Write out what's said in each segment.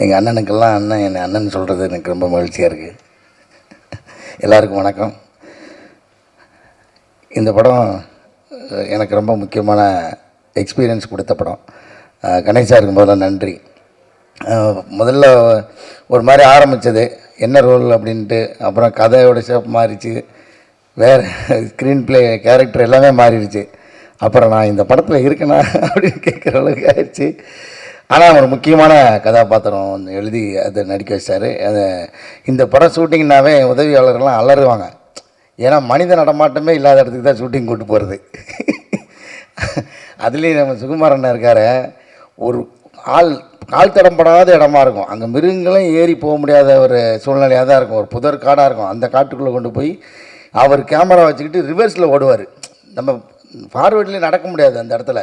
எங்கள் அண்ணனுக்கெல்லாம் அண்ணன் என்னை அண்ணன் சொல்கிறது எனக்கு ரொம்ப மகிழ்ச்சியாக இருக்குது. எல்லாருக்கும் வணக்கம். இந்த படம் எனக்கு ரொம்ப முக்கியமான எக்ஸ்பீரியன்ஸ் கொடுத்த படம். கணேஷாருக்கு முதல்ல நன்றி. முதல்ல ஒரு மாதிரி ஆரம்பித்தது என்ன ரோல் அப்படின்ட்டு, அப்புறம் கதையோட ஷேப் மாறிச்சு, வேறு ஸ்க்ரீன் ப்ளே கேரக்டர் எல்லாமே மாறிடுச்சு. அப்புறம் நான் இந்த படத்தில் இருக்கேனா அப்படின்னு கேட்குற அளவுக்கு ஆயிடுச்சு. ஆனால் ஒரு முக்கியமான கதாபாத்திரம் எழுதி அதை நடிக்க வச்சார். அதை இந்த படம் ஷூட்டிங்னாவே உதவியாளர்கள்லாம் அலறுவாங்க. ஏன்னா மனித நடமாட்டமே இல்லாத இடத்துக்கு தான் ஷூட்டிங் கூட்டு போகிறது. அதுலேயும் நம்ம சுகுமாரன் இருக்கார், ஒரு கால் தடம்படாத இடமா இருக்கும். அங்கே மிருகங்களும் ஏறி போக முடியாத ஒரு சூழ்நிலையாக தான் இருக்கும். ஒரு புதர் காடாக இருக்கும். அந்த காட்டுக்குள்ளே கொண்டு போய் அவர் கேமரா வச்சுக்கிட்டு ரிவர்ஸில் ஓடுவார். நம்ம ஃபார்வேர்ட்லேயே நடக்க முடியாது. அந்த இடத்துல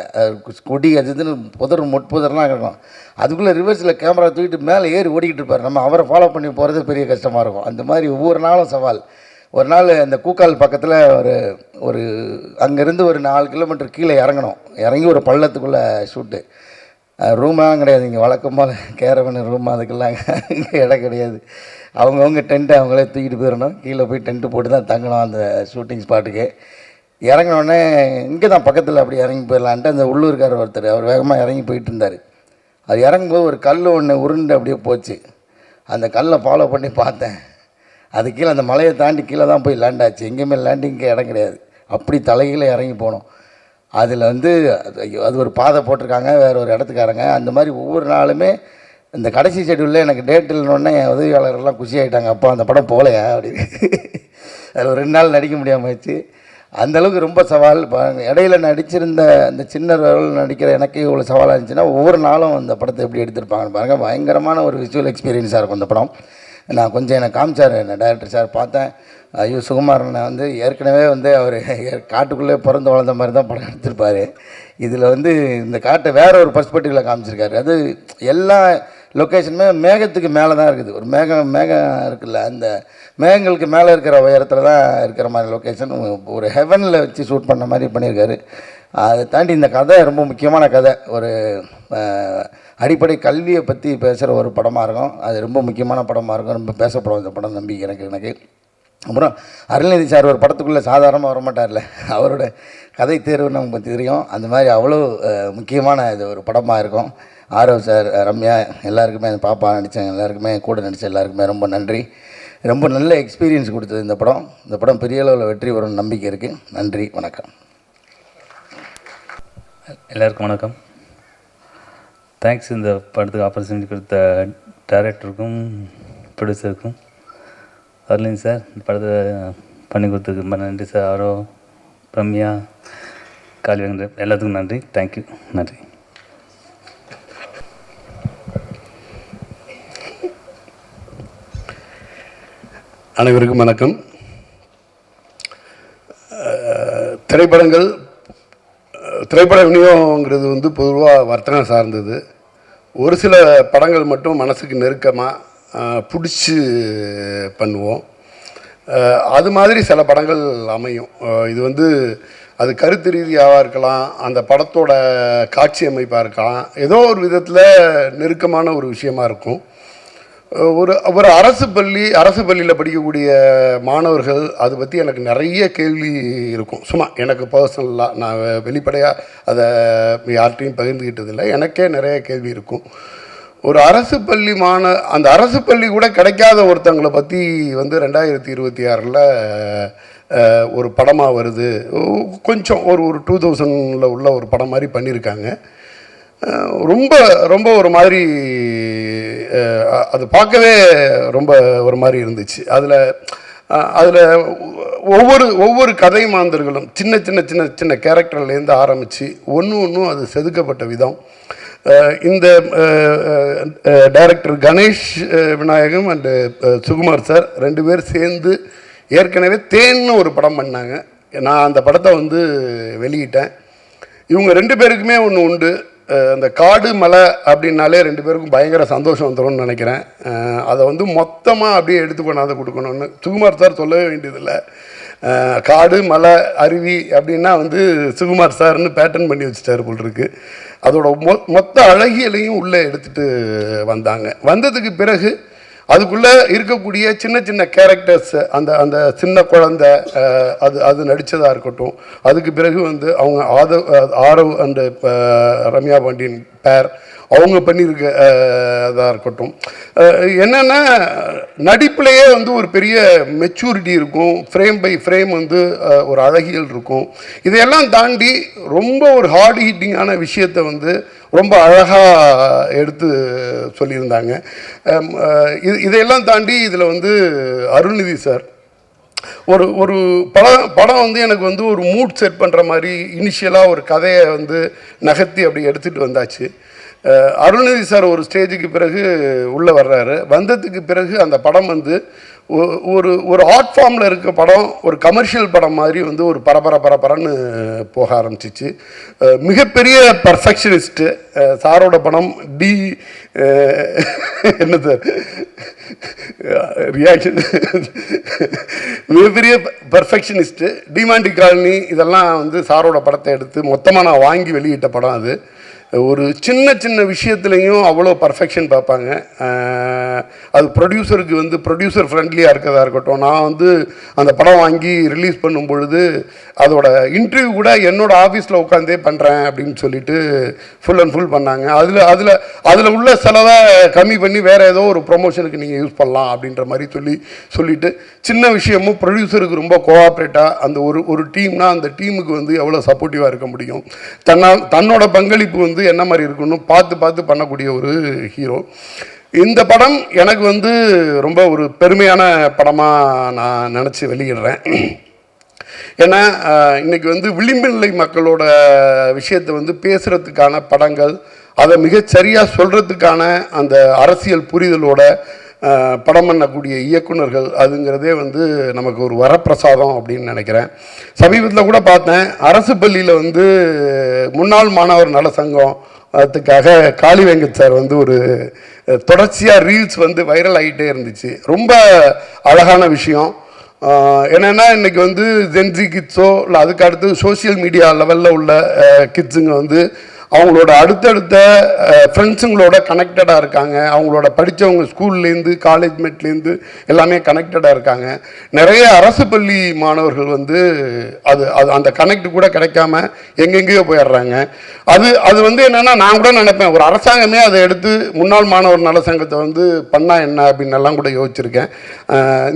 கொடி அது இதுன்னு புதர் முட்புதர்லாம் இருக்கும். அதுக்குள்ளே ரிவர்ஸில் கேமரா தூக்கிட்டு மேலே ஏறி ஓடிக்கிட்டு இருப்பார். நம்ம அவரை ஃபாலோ பண்ணி போகிறது பெரிய கஷ்டமாக இருக்கும். அந்த மாதிரி ஒவ்வொரு நாளும் சவால். ஒரு நாள் அந்த கூக்கால் பக்கத்தில் ஒரு அங்கேருந்து ஒரு 4 கிலோமீட்டர் கீழே இறங்கணும். இறங்கி ஒரு பள்ளத்துக்குள்ளே ஷூட்டு. ரூமாக கிடையாது. இங்கே வழக்கம் போல் கேரவன் ரூம் அதுக்கெல்லாம் இங்கே இடம் கிடையாது. அவங்கவுங்க டென்ட்டு அவங்களே தூக்கிட்டு போயிடணும். கீழே போய் டென்ட்டு போட்டு தான் தங்கணும் அந்த ஷூட்டிங் ஸ்பாட்டுக்கு. இறங்கினோடனே இங்கே தான் பக்கத்தில் அப்படி இறங்கி போயிடலான்ட்டு அந்த உள்ளூர்கார் ஒருத்தர் அவர் வேகமாக இறங்கி போயிட்டு இருந்தார். அது இறங்கும்போது ஒரு கல் ஒன்று உருண்டு அப்படியே போச்சு. அந்த கல்லை ஃபாலோ பண்ணி பார்த்தேன். அது கீழே அந்த மலையை தாண்டி கீழே தான் போய் லேண்ட் ஆச்சு. எங்கேயுமே லேண்டிங்க்கு இடம் கிடையாது. அப்படி தலைகீழே இறங்கி போனோம். அதில் அது ஒரு பாதை போட்டிருக்காங்க, வேறு ஒரு இடத்துக்காரங்க. அந்த மாதிரி ஒவ்வொரு நாளுமே இந்த கடைசி ஷெட்யூலில் எனக்கு டேட் இல்லைன்னொடனே என் உதவியாளர்கள்லாம் குஷி ஆகிட்டாங்க. அப்போ அந்த படம் போகலையா அப்படின்னு. அதில் ஒரு 2 நாள் நடிக்க முடியாமல் ஆச்சு. அந்தளவுக்கு ரொம்ப சவால். இடையில நடிச்சிருந்த அந்த சின்ன ரோல் நடிக்கிற எனக்கே இவ்வளோ சவாலாக இருந்துச்சுன்னா ஒவ்வொரு நாளும் அந்த படத்தை எப்படி எடுத்திருப்பாங்கன்னு பாருங்கள். பயங்கரமான ஒரு விசுவல் எக்ஸ்பீரியன்ஸாக இருக்கும் அந்த படம். நான் கொஞ்சம் எனக்கு காமிச்சார் என்ன டைரக்டர் சார். பார்த்தேன், ஐயோ சுகுமாரனை ஏற்கனவே அவர் காட்டுக்குள்ளே பிறந்து வளர்ந்த மாதிரி தான் படம் எடுத்திருப்பார். இதில் இந்த காட்டை வேறு ஒரு பர்ஸ்பெக்டிவில் காமிச்சிருக்காரு. அது எல்லா லொக்கேஷனுமே மேகத்துக்கு மேலே தான் இருக்குது. ஒரு மேகம் இருக்குல்ல, அந்த மேகங்களுக்கு மேலே இருக்கிற உயரத்தில் தான் இருக்கிற மாதிரி லொக்கேஷன். ஒரு ஹெவனில் வச்சு ஷூட் பண்ண மாதிரி பண்ணியிருக்காரு. அதை தாண்டி இந்த கதை ரொம்ப முக்கியமான கதை. ஒரு அடிப்படை கல்வியை பற்றி பேசுகிற ஒரு படமாக இருக்கும். அது ரொம்ப முக்கியமான படமாக இருக்கும். ரொம்ப பேசப்படும் இந்த படம் நம்பி எனக்கு. அப்புறம் அருள்நிதி சார் ஒரு படத்துக்குள்ளே சாதாரணமாக வரமாட்டார்ல, அவரோட கதை தேர்வு நமக்கு தெரியும். அந்த மாதிரி அவ்வளோ முக்கியமான இது ஒரு படமாக இருக்கும். ஆரவ் சார், ரம்யா, எல்லாருக்குமே அந்த பாப்பா நடித்தாங்க, எல்லாருக்குமே கூட நடித்த எல்லாருக்குமே ரொம்ப நன்றி. ரொம்ப நல்ல எக்ஸ்பீரியன்ஸ் கொடுத்தது இந்த படம். இந்த படம் பெரிய அளவில் வெற்றி வரும்னு நம்பிக்கை இருக்குது. நன்றி, வணக்கம். எல்லாருக்கும் வணக்கம். தேங்க்ஸ் இந்த படத்துக்கு ஆப்பர்ச்சுனிட்டி கொடுத்த டைரக்டருக்கும் ப்ரொடியூசருக்கும். அருளின் சார் இந்த படத்தை பண்ணி கொடுத்ததுக்கு ரொம்ப நன்றி சார். ஆரோ, ரம்யா, காளிவேங்கன் எல்லாத்துக்கும் நன்றி. தேங்க்யூ, நன்றி. அனைவருக்கும் வணக்கம். திரைப்பட விநியோகங்கிறது பொதுவாக வர்த்தகம் சார்ந்தது. ஒரு சில படங்கள் மட்டும் மனசுக்கு நெருக்கமாக பிடிச்சி பண்ணுவோம். அது மாதிரி சில படங்கள் அமையும். இது அது கருத்து ரீதியாக இருக்கலாம், அந்த படத்தோட காட்சி அமைப்பாக இருக்கலாம், ஏதோ ஒரு விதத்தில் நெருக்கமான ஒரு விஷயமா இருக்கும். ஒரு அரசு பள்ளியில் படிக்கக்கூடிய மாணவர்கள் அதை பற்றி எனக்கு நிறைய கேள்வி இருக்கும். சும்மா எனக்கு பர்சனலாக நான் வெளிப்படையாக அதை யார்கிட்டையும் பகிர்ந்துக்கிட்டதில்லை. எனக்கே நிறைய கேள்வி இருக்கும். ஒரு அரசு பள்ளி அந்த அரசு பள்ளி கூட கிடைக்காத ஒருத்தங்களை பற்றி 2026 ஒரு படமாக வருது. கொஞ்சம் ஒரு 2000 உள்ள ஒரு படம் மாதிரி பண்ணியிருக்காங்க. ரொம்ப ரொம்ப ஒரு மாதிரி அது பார்க்கவே ரொம்ப ஒரு மாதிரி இருந்துச்சு. அதில் ஒவ்வொரு கதை மாந்தர்களும் சின்ன சின்ன சின்ன சின்ன கேரக்டர்லேருந்து ஆரம்பித்து ஒன்றும் அது செதுக்கப்பட்ட விதம். இந்த director Ganesh Vinayagam and Sukumar sir 2 பேர் சேர்ந்து ஏற்கனவே தேன்னு ஒரு படம் பண்ணாங்க. நான் அந்த படத்தை வெளியிட்டேன். இவங்க 2 பேருக்குமே ஒன்று உண்டு. அந்த காடு மலை அப்படின்னாலே 2 பேருக்கும் பயங்கர சந்தோஷம் வந்துடும்னு நினைக்கிறேன். அதை மொத்தமாக அப்படியே எடுத்து கொண்டாந்து கொடுக்கணும்னு சுகுமார் சார் சொல்லவே வேண்டியதில்லை. காடு மலை அருவி அப்படின்னா வந்து சுகுமார் சார்னு பேட்டர்ன் பண்ணி வச்சுட்டாரு போல் இருக்கு. அதோட மொத்த அழகியலையும் உள்ளே எடுத்துகிட்டு வந்தாங்க. வந்ததுக்கு பிறகு அதுக்குள்ளே இருக்கக்கூடிய சின்ன சின்ன கேரக்டர்ஸ், அந்த அந்த சின்ன குழந்தை அது நடித்ததாக இருக்கட்டும், அதுக்கு பிறகு வந்து அவங்க ஆரவ் அண்டு ரம்யா பாண்டியன் பேர் அவங்க பண்ணியிருக்க இதாக இருக்கட்டும், என்னென்னா நடிப்புலையே வந்து ஒரு பெரிய மெச்சூரிட்டி இருக்கும், ஃப்ரேம் பை ஃப்ரேம் வந்து ஒரு அழகியல் இருக்கும். இதையெல்லாம் தாண்டி ரொம்ப ஒரு ஹார்ட் ஹீட்டிங்கான விஷயத்தை வந்து ரொம்ப அழகாக எடுத்து சொல்லியிருந்தாங்க. இதையெல்லாம் தாண்டி இதில் வந்து அருள்நிதி சார் ஒரு ஒரு படம் வந்து எனக்கு வந்து ஒரு மூட் செட் பண்ணுற மாதிரி இனிஷியலாக ஒரு கதையை வந்து நகர்த்தி அப்படி எடுத்துகிட்டு வந்தாச்சு. அருள்நிதி சார் ஒரு ஸ்டேஜுக்கு பிறகு உள்ளே வர்றாரு. வந்ததுக்கு பிறகு அந்த படம் வந்து ஒரு ஒரு ஆர்ட் ஃபார்மில் இருக்க படம் ஒரு கமர்ஷியல் படம் மாதிரி வந்து ஒரு பரபரன்னு போக ஆரம்பிச்சிச்சு. மிகப்பெரிய பர்ஃபெக்ஷனிஸ்ட்டு சாரோட படம் என்ன சார் ரியாக்ஷன், மிகப்பெரிய பர்ஃபெக்ஷனிஸ்ட்டு. டிமாண்டி காலனி இதெல்லாம் வந்து சாரோட படத்தை எடுத்து மொத்தமாக நான் வாங்கி வெளியிட்ட படம். அது ஒரு சின்ன சின்ன விஷயத்துலையும் அவ்வளோ பர்ஃபெக்ஷன் பார்ப்பாங்க. அது ப்ரொடியூசருக்கு வந்து ப்ரொடியூசர் ஃப்ரெண்ட்லியாக இருக்கிறதா இருக்கட்டும். நான் வந்து அந்த படம் வாங்கி ரிலீஸ் பண்ணும் பொழுது அதோட இன்டர்வியூ கூட என்னோடய ஆஃபீஸில் உட்காந்தே பண்ணுறேன் அப்படின்னு சொல்லிட்டு ஃபுல் அண்ட் ஃபுல் பண்ணாங்க. அதில் உள்ள செலவை கம்மி பண்ணி வேறு ஏதோ ஒரு ப்ரொமோஷனுக்கு நீங்கள் யூஸ் பண்ணலாம் அப்படின்ற மாதிரி சொல்லிவிட்டு சின்ன விஷயமும் ப்ரொடியூசருக்கு ரொம்ப கோஆப்ரேட்டாக அந்த ஒரு டீம்னால் அந்த டீமுக்கு வந்து எவ்வளோ சப்போர்ட்டிவாக இருக்க முடியும், தன்னோட பங்களிப்பு வந்து என்ன மாதிரி இருக்குன்னு பார்த்து பண்ணக்கூடிய ஒரு ஹீரோ. இந்த படம் எனக்கு வந்து ரொம்ப ஒரு பெருமையான படமாக நான் நினச்சி வெளியிடுறேன். ஏன்னா இன்றைக்கி வந்து விளிம்பு நிலை மக்களோட விஷயத்தை வந்து பேசுகிறதுக்கான படங்கள், அதை மிகச்சரியாக சொல்கிறதுக்கான அந்த அரசியல் புரிதலோட படம் பண்ணக்கூடிய இயக்குனர்கள் அதுங்கிறதே வந்து நமக்கு ஒரு வரப்பிரசாதம் அப்படின்னு நினைக்கிறேன். சமீபத்தில் கூட பார்த்தேன், அரசு பள்ளியில் வந்து முன்னாள் மாணவர் நல சங்கம் அதுக்காக காளி வெங்கட் சார் வந்து ஒரு தொடர்ச்சியாக ரீல்ஸ் வந்து வைரல் ஆகிட்டே இருந்துச்சு. ரொம்ப அழகான விஷயம். என்னென்னா இன்றைக்கி வந்து ஜென்சி கிட்ஸோ இல்லை அதுக்கு அடுத்து சோசியல் மீடியா லெவலில் உள்ள கிட்ஸுங்க வந்து அவங்களோட அடுத்தடுத்த ஃப்ரெண்ட்ஸுங்களோட கனெக்டடாக இருக்காங்க. அவங்களோட படித்தவங்க ஸ்கூல்லேருந்து காலேஜ்மெண்ட்லேருந்து எல்லாமே கனெக்டடாக இருக்காங்க. நிறைய அரசு பள்ளி மாணவர்கள் வந்து அது அந்த கனெக்ட் கூட கிடைக்காம எங்கெங்கேயோ போயிடுறாங்க. அது வந்து என்னென்னா நான் கூட நினைப்பேன், ஒரு அரசாங்கமே அதை எடுத்து முன்னாள் மாணவர் நல சங்கத்தை வந்து பண்ணால் என்ன அப்படின்னு எல்லாம் கூட யோசிச்சிருக்கேன்.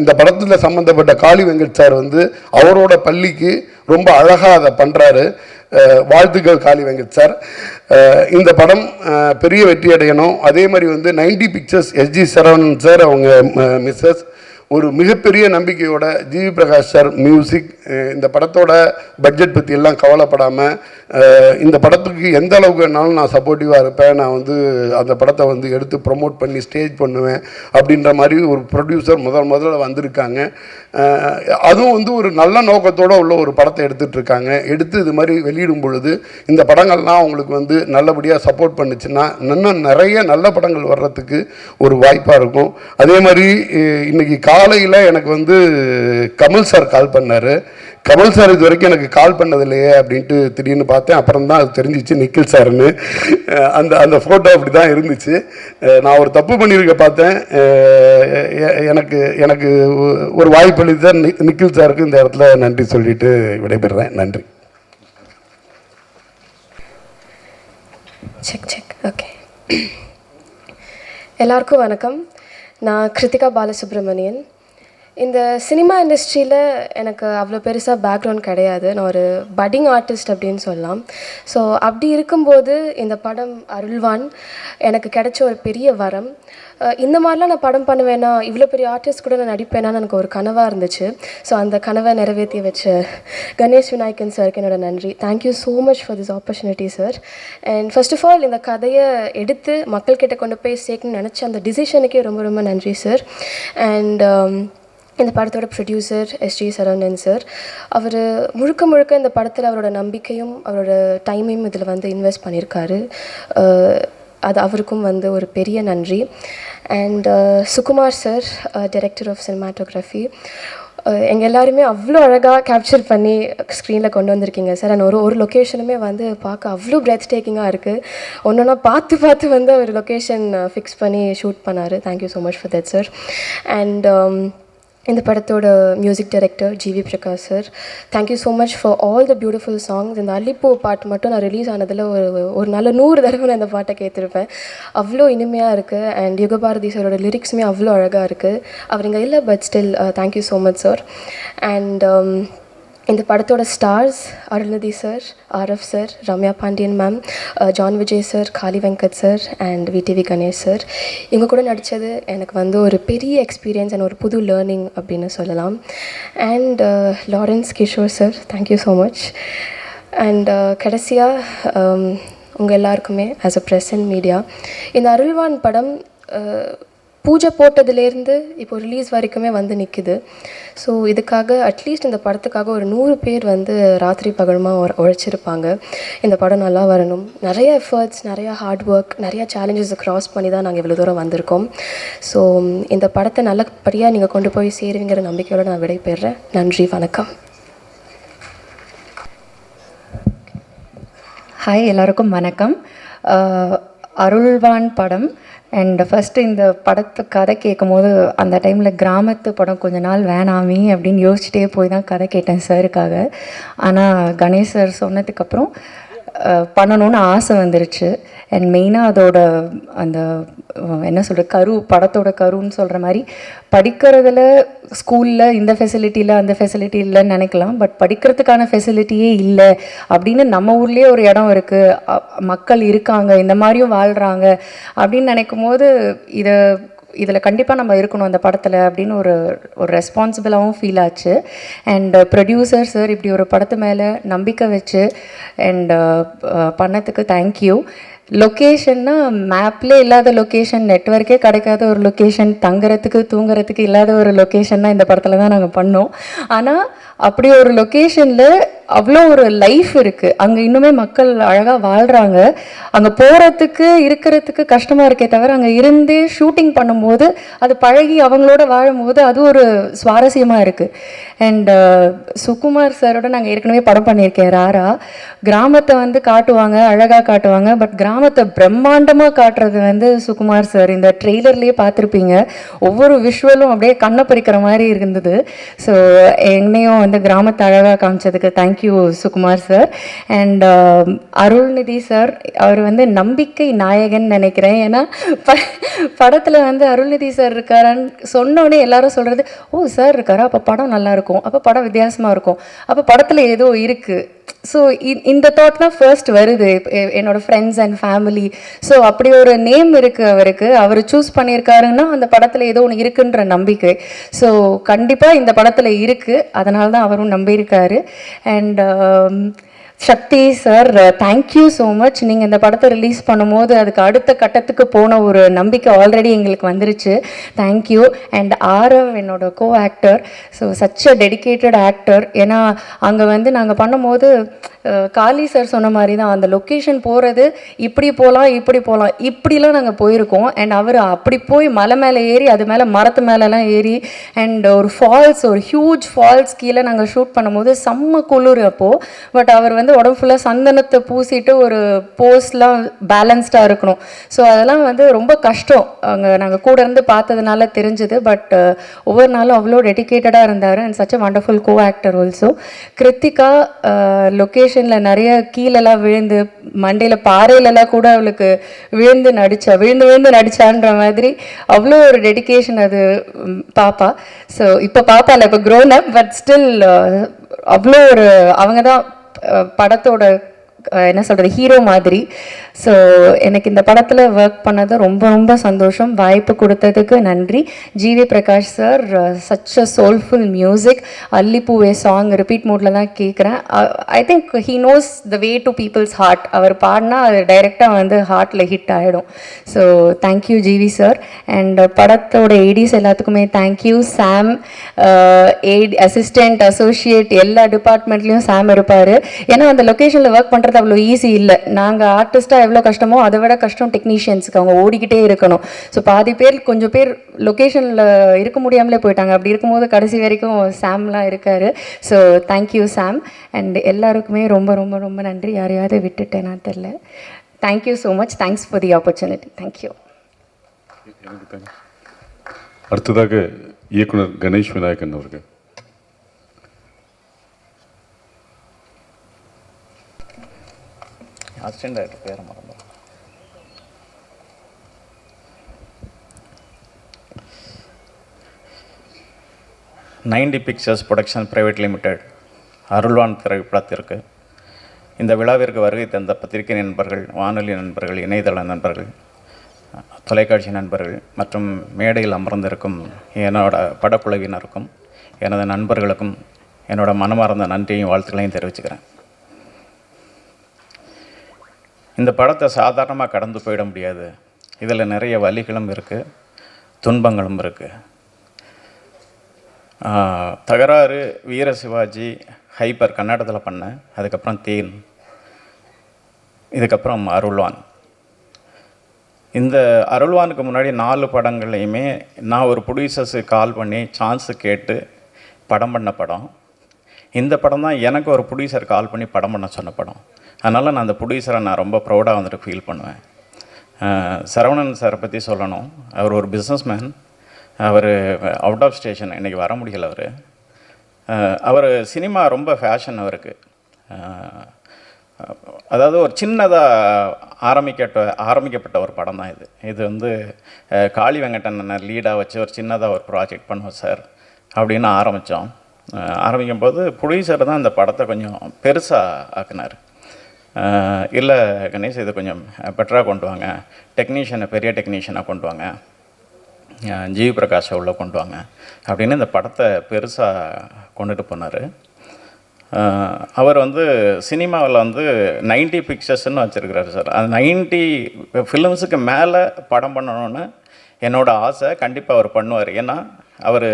இந்த படத்தில் சம்மந்தப்பட்ட காளி வெங்கட் சார் வந்து அவரோட பள்ளிக்கு ரொம்ப அழகாக அதை பண்ணுறாரு. வாழ்த்துக்கள் காளி வெங்கட் சார். இந்த படம் பெரிய வெற்றி அடையணும். அதே மாதிரி வந்து 90 பிக்சர்ஸ் எஸ்ஜி சரவணன் சார் அவங்க மிஸ்ஸஸ் ஒரு மிகப்பெரிய நம்பிக்கையோட ஜிவி பிரகாஷ் சார் மியூசிக். இந்த படத்தோட பட்ஜெட் பற்றி எல்லாம் கவலைப்படாமல் இந்த படத்துக்கு எந்த அளவுக்கு வேணாலும் நான் சப்போர்ட்டிவாக இருப்பேன், நான் வந்து அந்த படத்தை வந்து எடுத்து ப்ரொமோட் பண்ணி ஸ்டேஜ் பண்ணுவேன் அப்படின்ற மாதிரி ஒரு ப்ரொடியூசர் முதல்ல வந்திருக்காங்க. அதுவும் வந்து ஒரு நல்ல நோக்கத்தோடு உள்ள ஒரு படத்தை எடுத்துகிட்ருக்காங்க. எடுத்து இது மாதிரி வெளியிடும் பொழுது இந்த படங்கள்லாம் அவங்களுக்கு வந்து நல்லபடியாக சப்போர்ட் பண்ணிச்சுன்னா இன்னும் நிறைய நல்ல படங்கள் வர்றதுக்கு ஒரு வாய்ப்பாக இருக்கும். அதே மாதிரி இன்றைக்கி காலையில் எனக்கு வந்து கமல் சார் கால் பண்ணார். கமல் சார் இது வரைக்கும் எனக்கு கால் பண்ணதில்லையே அப்படின்ட்டு திடீர்னு பார்த்தேன். அப்புறம் தான் அது தெரிஞ்சிச்சு நிக்கில் சார்னு. அந்த ஃபோட்டோ அப்படி தான் இருந்துச்சு. நான் ஒரு தப்பு பண்ணியிருக்க பார்த்தேன். எனக்கு ஒரு வாய்ப்பு அளித்த நிக்கில் சாருக்கு இந்த இடத்துல நன்றி சொல்லிட்டு விடைபெறுறேன். நன்றி. ஓகே, எல்லாருக்கும் வணக்கம். நான் கிருத்திகா பாலசுப்ரமணியன். இந்த சினிமா இண்டஸ்ட்ரியில் எனக்கு அவ்வளோ பெருசாக பேக்ரவுண்ட் கிடையாது. நான் ஒரு பட்டிங் ஆர்டிஸ்ட் அப்படின்னு சொல்லலாம். ஸோ அப்படி இருக்கும்போது இந்த படம் அருள்வான் எனக்கு கிடைச்ச ஒரு பெரிய வரம். இந்த மாதிரிலாம் நான் படம் பண்ணுவேன்னா, இவ்வளோ பெரிய ஆர்டிஸ்ட் கூட நான் நடிப்பேனான்னு எனக்கு ஒரு கனவாக இருந்துச்சு. ஸோ அந்த கனவை நிறைவேற்றி வச்ச கணேஷ் விநாயகன் சாருக்கு என்னோட நன்றி. Thank you so much for this opportunity sir. And first of all இந்த கதையை எடுத்து மக்கள்கிட்ட கொண்டு போய் சேர்க்கணும்னு நினச்ச அந்த டிசிஷனுக்கே ரொம்ப ரொம்ப நன்றி சார். அண்ட் இந்த படத்தோட ப்ரொடியூசர் எஸ்ஜி சரவணன் சார், அவர் முழுக்க இந்த படத்தில் அவரோட நம்பிக்கையும் அவரோட டைமையும் இதில் வந்து இன்வெஸ்ட் பண்ணியிருக்காரு. அது அவருக்கும் வந்து ஒரு பெரிய நன்றி. And Sukumar sir, director of cinematography, எங்கள் எல்லாருமே அவ்வளோ அழகாக கேப்சர் பண்ணி ஸ்க்ரீனில் கொண்டு வந்திருக்கீங்க சார். அண்ட் ஒரு லொக்கேஷனுமே வந்து பார்க்க அவ்வளோ பிரெத் டேக்கிங்காக இருக்குது. ஒன்றா பார்த்து வந்து ஒரு லொக்கேஷன் ஃபிக்ஸ் பண்ணி ஷூட் பண்ணார். Thank you so much for that sir. And இந்த படத்தோட music director GV Prakash sir, thank you so much for all the beautiful songs. இந்த அல்லிப்பூ பாட்டு மட்டும் நான் ரிலீஸ் ஆனதில் ஒரு நல்ல 100 தடவை நான் இந்த பாட்டை கேட்டிருப்பேன். அவ்வளோ இனிமையாக இருக்குது. அண்ட் யுகபாரதி சாரோட லிரிக்ஸுமே அவ்வளோ அழகாக இருக்குது. அவர் இங்கே இல்லை, but still thank you so much sir. And இந்த படத்தோட stars Arulnithi sir, RF sir, Ramya Pandian ma'am, John Vijay sir, Kaali Venkat sir and VTV Ganesh sir. இவங்க கூட நடித்தது எனக்கு வந்து ஒரு பெரிய எக்ஸ்பீரியன்ஸ் அண்ட் ஒரு புது லேர்னிங் அப்படின்னு சொல்லலாம். And Lawrence Kishore sir, thank you so much. And கடைசியாக உங்கள் எல்லாருக்குமே ஆஸ் அ ப்ரெசன்ட் மீடியா, இந்த அருள்வான் படம் பூஜை போட்டதுலேருந்து இப்போ ரிலீஸ் வரைக்குமே வந்து நிற்குது. ஸோ இதுக்காக அட்லீஸ்ட் இந்த படத்துக்காக ஒரு 100 பேர் வந்து ராத்திரி பகலமாக உழைச்சிருப்பாங்க. இந்த படம் நல்லா வரணும். நிறைய எஃபர்ட்ஸ், நிறையா ஹார்ட் ஒர்க், நிறையா சேலஞ்சஸை க்ராஸ் பண்ணி தான் நாங்கள் இவ்வளோ தூரம் வந்திருக்கோம். ஸோ இந்த படத்தை நல்லபடியாக நீங்கள் கொண்டு போய் சேருவீங்கிற நம்பிக்கையோடு நான் விடைபெறுறேன். நன்றி, வணக்கம். ஹாய், எல்லாருக்கும் வணக்கம். அருள்வான் படம் அண்ட் ஃபஸ்ட்டு இந்த படத்து கதை கேட்கும் போது அந்த டைமில் கிராமத்து படம் கொஞ்ச நாள் வேணாமே அப்படின்னு யோசிச்சுட்டே போய் தான் கதை கேட்டேன் சாருக்காக. ஆனால் கணேஷ் சார் சொன்னதுக்கப்புறம் பண்ணணுன்னு ஆசை வந்துருச்சு. அண்ட் மெயினாக அதோட அந்த என்ன சொல்கிற படத்தோட கருன்னு சொல்கிற மாதிரி படிக்கிறதுல ஸ்கூலில் இந்த ஃபெசிலிட்டியில் அந்த ஃபெசிலிட்டி இல்லைன்னு நினைக்கலாம். பட் படிக்கிறதுக்கான ஃபெசிலிட்டியே இல்லை அப்படின்னு நம்ம ஊர்லேயே ஒரு இடம் இருக்குது, மக்கள் இருக்காங்க, இந்த மாதிரியும் வாழ்கிறாங்க அப்படின்னு நினைக்கும் போது இதில் கண்டிப்பாக நம்ம இருக்கணும் அந்த படத்தில் அப்படின்னு ஒரு ரெஸ்பான்சிபிளாகவும் ஃபீல் ஆச்சு. அண்ட் ப்ரொடியூசர் சார் இப்படி ஒரு படத்து மேலே நம்பிக்கை வச்சு அண்ட் பண்ணதுக்கு தேங்க்யூ. லொக்கேஷன்னா மேப்லே இல்லாத லொக்கேஷன், நெட்வொர்க்கே கிடைக்காத ஒரு லொக்கேஷன், தங்குறதுக்கு தூங்குறதுக்கு இல்லாத ஒரு லொக்கேஷன்னா இந்த படத்தில் தான் நாங்கள் பண்ணோம். ஆனால் அப்படி ஒரு லொக்கேஷனில் அவ்வளோ ஒரு லைஃப் இருக்குது. அங்கே இன்னுமே மக்கள் அழகாக வாழ்கிறாங்க. அங்கே போகிறதுக்கு இருக்கிறதுக்கு கஷ்டமாக இருக்கே தவிர அங்கே இருந்தே ஷூட்டிங் பண்ணும்போது அது பழகி அவங்களோட வாழும்போது அது ஒரு சுவாரஸ்யமாக இருக்குது. அண்ட் சுகுமார் சாரோட நாங்கள் ஏற்கனவே படம் பண்ணியிருக்கேன் ராரா. கிராமத்தை வந்து காட்டுவாங்க, அழகாக காட்டுவாங்க. பட் கிராமத்தை பிரம்மாண்டமாக காட்டுறது வந்து சுகுமார் சார். இந்த ட்ரெய்லர்லேயே பார்த்துருப்பீங்க, ஒவ்வொரு விஷுவலும் அப்படியே கண்ணை பறிக்கிற மாதிரி இருந்தது. ஸோ என்னையும் வந்து கிராமத்தை அழகாக காமிச்சதுக்கு thank you Sukumar sir. And Arulnithi sir, அவர் வந்து நம்பிக்கை நாயகன் நினைக்கிறேன். ஏன்னா படத்தில் வந்து அருள்நிதி சார் இருக்காரான்னு சொன்னோடனே எல்லாரும் சொல்கிறது, ஓ சார் இருக்காரா, அப்போ படம் நல்லாயிருக்கும், அப்போ படம் வித்தியாசமாக இருக்கும், அப்போ படத்தில் ஏதோ இருக்குது. ஸோ இந்த தாட் தான் ஃபர்ஸ்ட் வருது என்னோட ஃப்ரெண்ட்ஸ் அண்ட் ஃபேமிலி. ஸோ அப்படி ஒரு நேம் இருக்குது அவருக்கு, அவர் சூஸ் பண்ணியிருக்காருன்னா அந்த படத்தில் ஏதோ ஒன்று இருக்குன்ற நம்பிக்கை. ஸோ கண்டிப்பாக இந்த படத்தில் இருக்குது, அதனால தான் அவரும் நம்பியிருக்காரு. And Sakthi sir, thank you so much. நீங்கள் இந்த படத்தை ரிலீஸ் பண்ணும்போது அதுக்கு அடுத்த கட்டத்துக்கு போன ஒரு நம்பிக்கை ஆல்ரெடி எங்களுக்கு வந்துருச்சு. தேங்க்யூ. அண்ட் ஆரவ் என்னோட கோ actor, so such a dedicated actor. ஏன்னா அங்கே வந்து நாங்கள் பண்ணும்போது காளி சார் சொன்ன மாதிரி தான் அந்த லொக்கேஷன் போகிறது இப்படி போகலாம் இப்படிலாம் நாங்கள் போயிருக்கோம். அண்ட் அவர் அப்படி போய் மலை மேலே ஏறி அது மேலே மரத்து மேலெலாம் ஏறி அண்ட் ஒரு ஃபால்ஸ், ஒரு ஹியூஜ் ஃபால்ஸ் கீழே நாங்கள் ஷூட் பண்ணும்போது செம்ம குளிர் அப்போது. பட் அவர் வந்து உடம்பு ஃபுல்லாக சந்தனத்தை பூசிட்டு ஒரு போஸ்லாம் பேலன்ஸ்டாக இருக்கணும். ஸோ அதெல்லாம் வந்து ரொம்ப கஷ்டம், அங்கே நாங்கள் கூட இருந்து பார்த்ததுனால தெரிஞ்சுது. பட் ஒவ்வொரு நாளும் அவ்வளோ டெடிக்கேட்டடாக இருந்தார். And such a wonderful co actor also. Krithika லொக்கேஷனில் நிறைய கீழெல்லாம் விழுந்து மண்டையில் பாறையிலலாம் கூட அவளுக்கு விழுந்து நடிச்சான்ற மாதிரி அவ்வளோ ஒரு டெடிக்கேஷன் அது பாப்பா. ஸோ இப்போ பாப்பா இல்லை, இப்போ க்ரோன் அப், பட் ஸ்டில் அவ்வளோ ஒரு அவங்க தான் படத்தோட என்ன சொல்கிறது ஹீரோ மாதிரி. ஸோ எனக்கு இந்த படத்தில் ஒர்க் பண்ணது ரொம்ப ரொம்ப சந்தோஷம். வாய்ப்பு கொடுத்ததுக்கு நன்றி. GV Prakash sir, such a soulful music. Allipoove song repeat மோடில் தான் கேட்குறேன். I think he knows the way to people's heart. அவர் பாடினா அது டைரெக்டாக வந்து ஹார்ட்டில் ஹிட் ஆகிடும். So thank you GV sir. And படத்தோட ஏடிஸ் எல்லாத்துக்குமே தேங்க்யூ. சாம், அசிஸ்டண்ட், அசோசியேட் எல்லா டிபார்ட்மெண்ட்லேயும் சாம் இருப்பார். ஏன்னா அந்த லொக்கேஷனில் ஒர்க் பண்ணுறது பண்ணுறது அவ்வளோ ஈஸி இல்லை. நாங்கள் ஆர்டிஸ்ட்டாக எவ்வளோ கஷ்டமோ அதை விட கஷ்டம் டெக்னீஷியன்ஸுக்கு. அவங்க ஓடிக்கிட்டே இருக்கணும். ஸோ பாதி பேர் கொஞ்சம் பேர் லொக்கேஷனில் இருக்க முடியாமலே போயிட்டாங்க. அப்படி இருக்கும்போது கடைசி வரைக்கும் சாம்லாம் இருக்கார். So thank you Sam. அண்ட் எல்லாருக்குமே ரொம்ப ரொம்ப ரொம்ப நன்றி. யாரையாவது விட்டுட்டேன்னா தெரில. Thank you so much. Thanks for the opportunity. Thank you. அடுத்ததாக இயக்குனர் கணேஷ் விநாயகன் அவர்கள். அசிஸ்டன்ட் டைரக்டர் பேரை மறந்தோம். Ninety pictures production private limited Arulvaan திரைப்படத்திற்கு இந்த விழாவிற்கு வருகை தந்த பத்திரிகை நண்பர்கள், வானொலி நண்பர்கள், இணையதள நண்பர்கள், தொலைக்காட்சி நண்பர்கள் மற்றும் மேடையில் அமர்ந்திருக்கும் என்னோட படக்குழுவினருக்கும் எனது நண்பர்களுக்கும் என்னோட மனமார்ந்த நன்றியும் வாழ்த்துக்களையும் தெரிவிச்சுக்கிறேன். இந்த படத்தை சாதாரணமாக கடந்து போயிட முடியாது. இதில் நிறைய வலிகளும் இருக்குது, துன்பங்களும் இருக்குது. தகராறு, வீர சிவாஜி, ஹைப்பர் கன்னடத்தில் பண்ணேன். அதுக்கப்புறம் தேன், இதுக்கப்புறம் அருள்வான். இந்த அருள்வானுக்கு முன்னாடி 4 படங்கள்லையுமே நான் ஒரு ப்ரொடியூசர்ஸுக்கு கால் பண்ணி சான்ஸு கேட்டு படம் பண்ண படம். இந்த படம் தான் எனக்கு ஒரு ப்ரொடியூசர் கால் பண்ணி படம் பண்ண சொன்ன படம். அதனால் நான் அந்த ப்ரொடியூசரை நான் ரொம்ப ப்ரௌடாக வந்துட்டு ஃபீல் பண்ணுவேன். சரவணன் சாரை பற்றி சொல்லணும். அவர் ஒரு பிஸ்னஸ்மேன். அவர் அவுட் ஆஃப் ஸ்டேஷன், இன்றைக்கி வர முடியல. அவர் சினிமா ரொம்ப ஃபேஷன் அவருக்கு. அதாவது ஒரு சின்னதாக ஆரம்பிக்கப்பட்ட ஒரு படம் தான் இது. இது வந்து காளி வெங்கடன் லீடாக வச்சு ஒரு சின்னதாக ஒரு ப்ராஜெக்ட் பண்ணுவோம் சார் அப்படின்னு ஆரம்பித்தோம். ஆரம்பிக்கும் போது ப்ரொடியூசர் தான் இந்த படத்தை கொஞ்சம் பெருசாக ஆக்குனார். இல்லை கணேஷ், இது கொஞ்சம் பெட்டராக கொண்டு வாங்க, டெக்னீஷியனை பெரிய டெக்னீஷியனாக கொண்டு வாங்க, ஜிவி பிரகாஷை உள்ளே கொண்டு வாங்க அப்படின்னு இந்த படத்தை பெருசாக கொண்டுட்டு போனார். அவர் வந்து சினிமாவில் வந்து 90 பிக்சர்ஸ்ன்னு வச்சுருக்கிறாரு சார். அது 90 ஃபிலிம்ஸுக்கு மேலே படம் பண்ணணுன்னு என்னோடய ஆசை. கண்டிப்பாக அவர் பண்ணுவார். ஏன்னா அவர்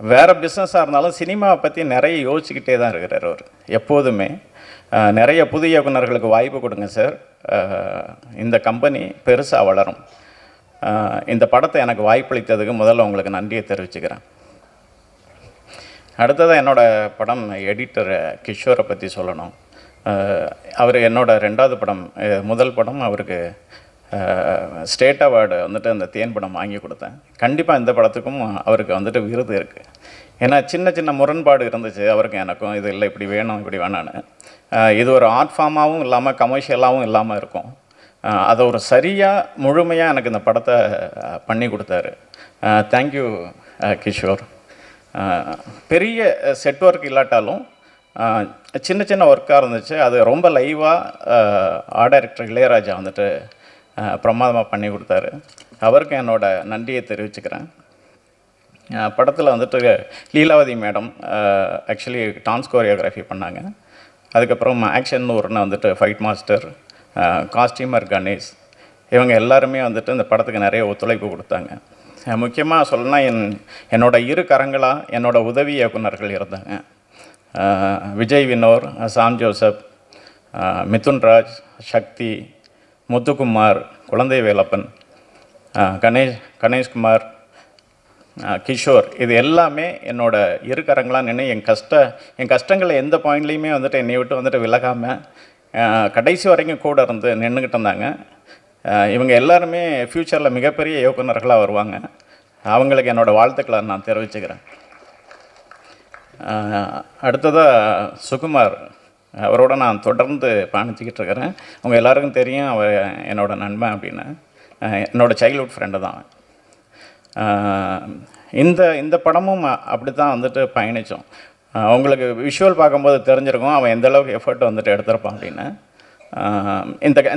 வேறு பிஸ்னஸாக இருந்தாலும் சினிமாவை பற்றி நிறைய யோசிச்சுக்கிட்டே தான் இருக்கிறார் அவர் எப்போதுமே. நிறைய புதிய இயக்குநர்களுக்கு வாய்ப்பு கொடுங்க சார், இந்த கம்பெனி பெருசாக வளரும். இந்த படத்தை எனக்கு வாய்ப்பளித்ததுக்கு முதல்ல உங்களுக்கு நன்றியை தெரிவிச்சுக்கிறேன். அடுத்ததாக என்னோடய படம் எடிட்டர் கிஷோரை பற்றி சொல்லணும். அவர் என்னோடய 2வது படம், முதல் படம் அவருக்கு ஸ்டேட் அவார்டு வந்துட்டு அந்த தேன் படம் வாங்கி கொடுத்தேன். கண்டிப்பாக இந்த படத்துக்கும் அவருக்கு வந்துட்டு விருது இருக்குது. ஏன்னா சின்ன சின்ன முரண்பாடு இருந்துச்சு அவருக்கும் எனக்கும். இது இல்லை, இப்படி வேணும், இப்படி வேணான்னு. இது ஒரு ஆர்ட் ஃபார்மாகவும் இல்லாமல் கமர்ஷியலாகவும் இல்லாமல் இருக்கும். அதை ஒரு சரியாக முழுமையாக எனக்கு இந்த படத்தை பண்ணி கொடுத்தாரு. தேங்க்யூ கிஷோர். பெரிய செட் ஒர்க் இல்லாட்டாலும் சின்ன சின்ன ஒர்க்காக இருந்துச்சு. அது ரொம்ப லைவாக ஆர்ட் டைரக்டர் இளையராஜா வந்துட்டு பிரமாதமாக பண்ணி கொடுத்தாரு. அவருக்கும் என்னோட நன்றியை தெரிவிச்சுக்கிறேன். படத்தில் வந்துட்டு Leelavathi madam actually dance choreography பண்ணாங்க. அதுக்கப்புறம் ஆக்ஷன் ஒருன்னு வந்துட்டு ஃபைட் மாஸ்டர், காஸ்டியூமர் கணேஷ், இவங்க எல்லாருமே வந்துட்டு இந்த படத்துக்கு நிறைய ஒத்துழைப்பு கொடுத்தாங்க. முக்கியமாக சொல்லணும்னா என்னோட 2 கரங்களாக என்னோட உதவி இயக்குநர்கள் இருந்தாங்க. விஜய் வினோர், சாம் ஜோசப், மிதுன்ராஜ், சக்தி, முத்துக்குமார், குழந்தை வேலப்பன், கணேஷ்குமார், கிஷோர், இது எல்லாமே என்னோட 2 கரங்களாக நின்று என் கஷ்டங்களை எந்த பாயிண்ட்லேயுமே வந்துட்டு என்னை விட்டு வந்துட்டு விலகாமல் கடைசி வரைக்கும் கூட இருந்து நின்றுக்கிட்டு இருந்தாங்க. இவங்க எல்லாருமே ஃப்யூச்சரில் மிகப்பெரிய இயக்குநர்களாக வருவாங்க. அவங்களுக்கு என்னோடய வாழ்த்துக்களை நான் தெரிவிச்சுக்கிறேன். அடுத்ததாக சுகுமார், அவரோட நான் தொடர்ந்து பயணிச்சுக்கிட்டு இருக்கிறேன். அவங்க எல்லாருக்கும் தெரியும் அவர் என்னோடய நண்பன் அப்படின்னு. என்னோடய சைல்ட்ஹுட் ஃப்ரெண்டு தான். இந்த படமும் அப்படி தான் வந்துட்டு பயணித்தோம். உங்களுக்கு விஷுவல் பார்க்கும்போது தெரிஞ்சிருக்கும் அவன் எந்தளவுக்கு எஃபர்ட் வந்துட்டு எடுத்திருப்பான் அப்படின்னு.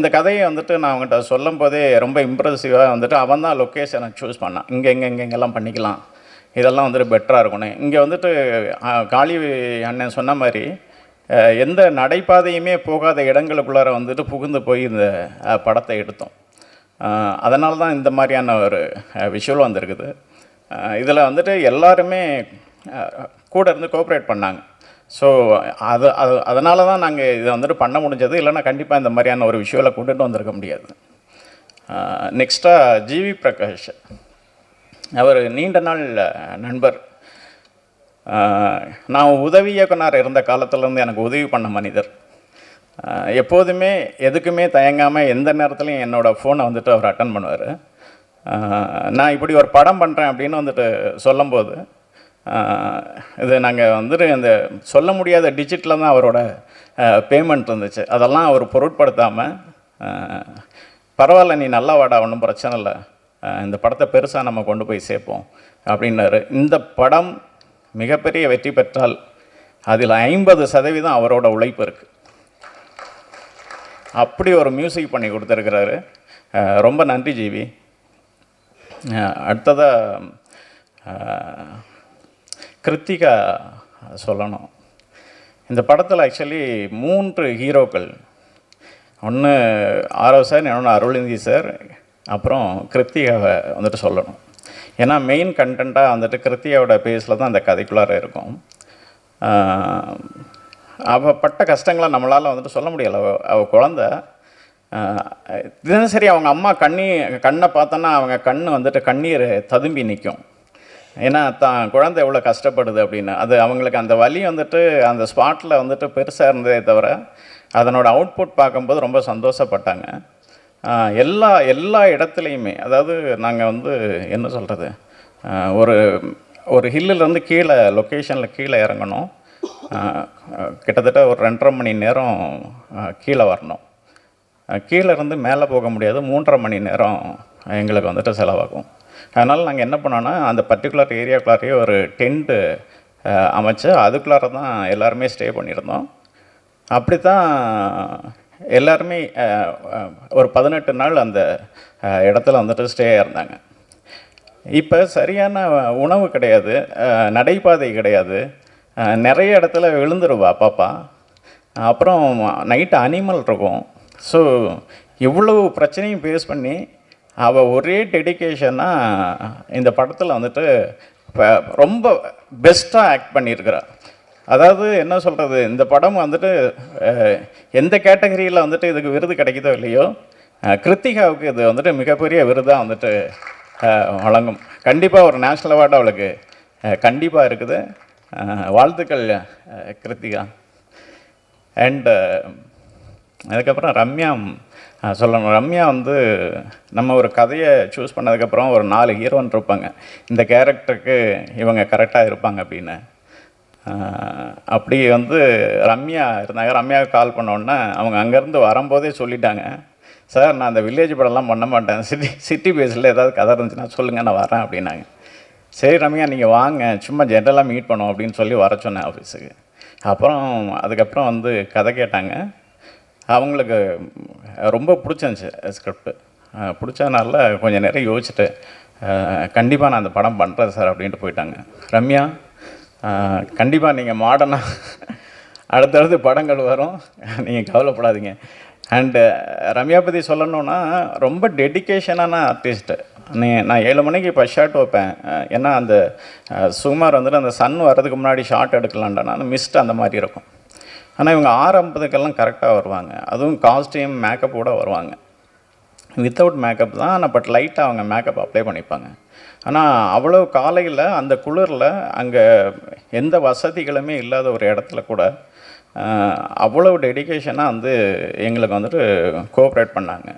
இந்த கதையை வந்துட்டு நான் அவங்ககிட்ட சொல்லும் போதே ரொம்ப இம்ப்ரெசிவாக வந்துட்டு அவன் தான் லொக்கேஷனை சூஸ் பண்ணான். இங்கெல்லாம் பண்ணிக்கலாம், இதெல்லாம் வந்துட்டு பெட்டராக இருக்கணும். இங்கே வந்துட்டு காளி அண்ணன் சொன்ன மாதிரி எந்த நடைபாதையுமே போகாத இடங்களுக்குள்ளார வந்துட்டு புகுந்து போய் இந்த படத்தை எடுத்தோம். அதனால தான் இந்த மாதிரியான ஒரு விஷுவல் வந்திருக்குது. இதில் வந்துட்டு எல்லாருமே கூட இருந்து கோஆப்ரேட் பண்ணாங்க. ஸோ அதனால தான் நாங்கள் இதை வந்துட்டு பண்ண முடிஞ்சது. இல்லைன்னா கண்டிப்பாக இந்த மாதிரியான ஒரு விஷுவலை கொண்டுட்டு வந்திருக்க முடியாது. நெக்ஸ்ட்டாக ஜிவி பிரகாஷ், அவர் நீண்ட நாள் நண்பர். நான் உதவி இயக்குனர் இருந்த காலத்துலேருந்து எனக்கு உதவி பண்ண மனிதர். எப்போதுமே எதுக்குமே தயங்காமல் எந்த நேரத்துலையும் என்னோடய ஃபோனை வந்துட்டு அவர் அட்டன் பண்ணுவார். நான் இப்படி ஒரு படம் பண்ணுறேன் அப்படின்னு வந்துட்டு சொல்லும்போது, இது நாங்கள் வந்துட்டு இந்த சொல்ல முடியாத டிஜிட்டில் தான் அவரோட பேமெண்ட் இருந்துச்சு. அதெல்லாம் அவர் பொருட்படுத்தாமல், பரவாயில்ல நீ நல்லா வாடா, ஒன்றும் பிரச்சனை இல்லை, இந்த படத்தை பெருசாக நம்ம கொண்டு போய் சேர்ப்போம் அப்படின்னாரு. இந்த படம் மிகப்பெரிய வெற்றி பெற்றால் அதில் 50% அவரோட உழைப்பு இருக்குது. அப்படி ஒரு மியூசிக் பண்ணி கொடுத்துருக்கிறாரு. ரொம்ப நன்றி ஜிவி. அடுத்ததாக கிருத்திகா சொல்லணும். இந்த படத்தில் ஆக்சுவலி 3 ஹீரோக்கள். ஒன்று ஆரவ் சார், இன்னொன்று அருள்நிதி சார், அப்புறம் கிருத்திகாவை வந்துட்டு சொல்லணும். ஏன்னா மெயின் கண்டென்ட்டாக வந்துட்டு கிருத்திகாவோட பேஸில் தான் அந்த கதைக்குள்ளார இருக்கும். அவள் பட்ட கஷ்டங்களை நம்மளால் வந்துட்டு சொல்ல முடியலை. அவள் குழந்த தினசரி அவங்க அம்மா கண்ணை பார்த்தோன்னா அவங்க கண் வந்துட்டு கண்ணீர் ததும்பி நிற்கும். ஏன்னா தான் குழந்தை எவ்வளோ கஷ்டப்படுது அப்படின்னு. அது அவங்களுக்கு அந்த வலி வந்துட்டு அந்த ஸ்பாட்டில் வந்துட்டு பெருசாக இருந்ததே தவிர அதனோட அவுட்புட் பார்க்கும்போது ரொம்ப சந்தோஷப்பட்டாங்க. எல்லா இடத்துலையுமே, அதாவது நாங்கள் வந்து என்ன சொல்கிறது, ஒரு ஹில்லுலேருந்து கீழே லொக்கேஷனில் கீழே இறங்கணும். கிட்டத்தட்ட ஒரு 2.5 மணி நேரம் கீழே வரணும். கீழே இருந்து மேலே போக முடியாது. 3.5 மணி நேரம் எங்களுக்கு வந்துட்டு செலவாகும். அதனால் நாங்கள் என்ன பண்ணோன்னா, அந்த பர்டிகுலர் ஏரியாக்குள்ளாரையே ஒரு டென்ட்டு அமைச்சு அதுக்குள்ளார தான் எல்லாருமே ஸ்டே பண்ணியிருந்தோம். அப்படி தான் எல்லாருமே ஒரு 18 நாள் அந்த இடத்துல வந்துட்டு ஸ்டே இருந்தாங்க. இப்போ சரியான உணவு கிடையாது, நடைபாதை கிடையாது, நிறைய இடத்துல விழுந்துருவா பாப்பா. அப்புறம் நைட்டு அனிமல் இருக்கும். ஸோ இவ்வளவு பிரச்சனையும் ஃபேஸ் பண்ணி அவள் ஒரே டெடிக்கேஷனாக இந்த படத்தில் வந்துட்டு ரொம்ப பெஸ்ட்டாக ஆக்ட் பண்ணியிருக்கிறாள். அதாவது என்ன சொல்கிறது, இந்த படம் வந்துட்டு எந்த கேட்டகரியில் வந்துட்டு இதுக்கு விருது கிடைக்குதோ இல்லையோ, கிருத்திகாவுக்கு இது வந்துட்டு மிகப்பெரிய விருதாக வந்துட்டு வழங்கும். கண்டிப்பாக ஒரு நேஷ்னல் அவார்டு அவளுக்கு கண்டிப்பாக இருக்குது. வாழ்த்துக்கள் கிருத்திகா. அண்டு அதுக்கப்புறம் ரம்யா சொல்லணும். ரம்யா வந்து நம்ம ஒரு கதையை சூஸ் பண்ணதுக்கப்புறம் ஒரு 4 ஹீரோன்னு இருப்பாங்க, இந்த கேரக்டருக்கு இவங்க கரெக்டாக இருப்பாங்க அப்படின்னு. அப்படி வந்து ரம்யா இருந்தாங்க. ரம்யாவுக்கு கால் பண்ணோன்னே அவங்க அங்கேருந்து வரும்போதே சொல்லிட்டாங்க, சார் நான் அந்த வில்லேஜ் படம்லாம் பண்ண மாட்டேன், சிட்டி பேஸில் ஏதாவது கதை இருந்துச்சுன்னா சொல்லுங்கள், நான் வரேன் அப்படின்னாங்க. சரி ரம்யா நீங்கள் வாங்க, சும்மா ஜென்ரலாக மீட் பண்ணோம் அப்படின்னு சொல்லி வர சொன்னேன் ஆஃபீஸுக்கு. அப்புறம் அதுக்கப்புறம் வந்து கதை கேட்டாங்க. அவங்களுக்கு ரொம்ப பிடிச்சிருந்துச்சி ஸ்கிரிப்டு. பிடிச்சதுனால கொஞ்சம் நேரம் யோசிச்சுட்டு கண்டிப்பாக நான் அந்த படம் பண்ணுறேன் சார் அப்படின்ட்டு போயிட்டாங்க. ரம்யா கண்டிப்பாக நீங்கள் மாடர்னாக அடுத்தடுத்து படங்கள் வரும், நீங்கள் கவலைப்படாதீங்க. அண்டு ரம்யா பற்றி சொல்லணுன்னா ரொம்ப டெடிக்கேஷனான ஆர்டிஸ்ட்டு. நான் 7 மணிக்கு ஃபஸ்ட் ஷாட் வைப்பேன். ஏன்னா அந்த சுகுமார் வந்துட்டு அந்த சன் வர்றதுக்கு முன்னாடி ஷாட் எடுக்கலான்டா, அந்த மிஸ்ட் அந்த மாதிரி இருக்கும். ஆனால் இவங்க 6:50க்கெல்லாம் கரெக்டாக வருவாங்க. அதுவும் காஸ்டியூம் மேக்கப்போடு வருவாங்க. வித்தவுட் மேக்கப் தான், ஆனால் பட் லைட்டாக அவங்க மேக்கப் அப்ளை பண்ணிப்பாங்க. ஆனால் அவ்வளோ காலையில் அந்த குளிரில் அங்கே எந்த வசதிகளுமே இல்லாத ஒரு இடத்துல கூட அவ்வளோ டெடிக்கேஷனாக வந்து எங்களுக்கு வந்துட்டு கோஆப்ரேட் பண்ணாங்க.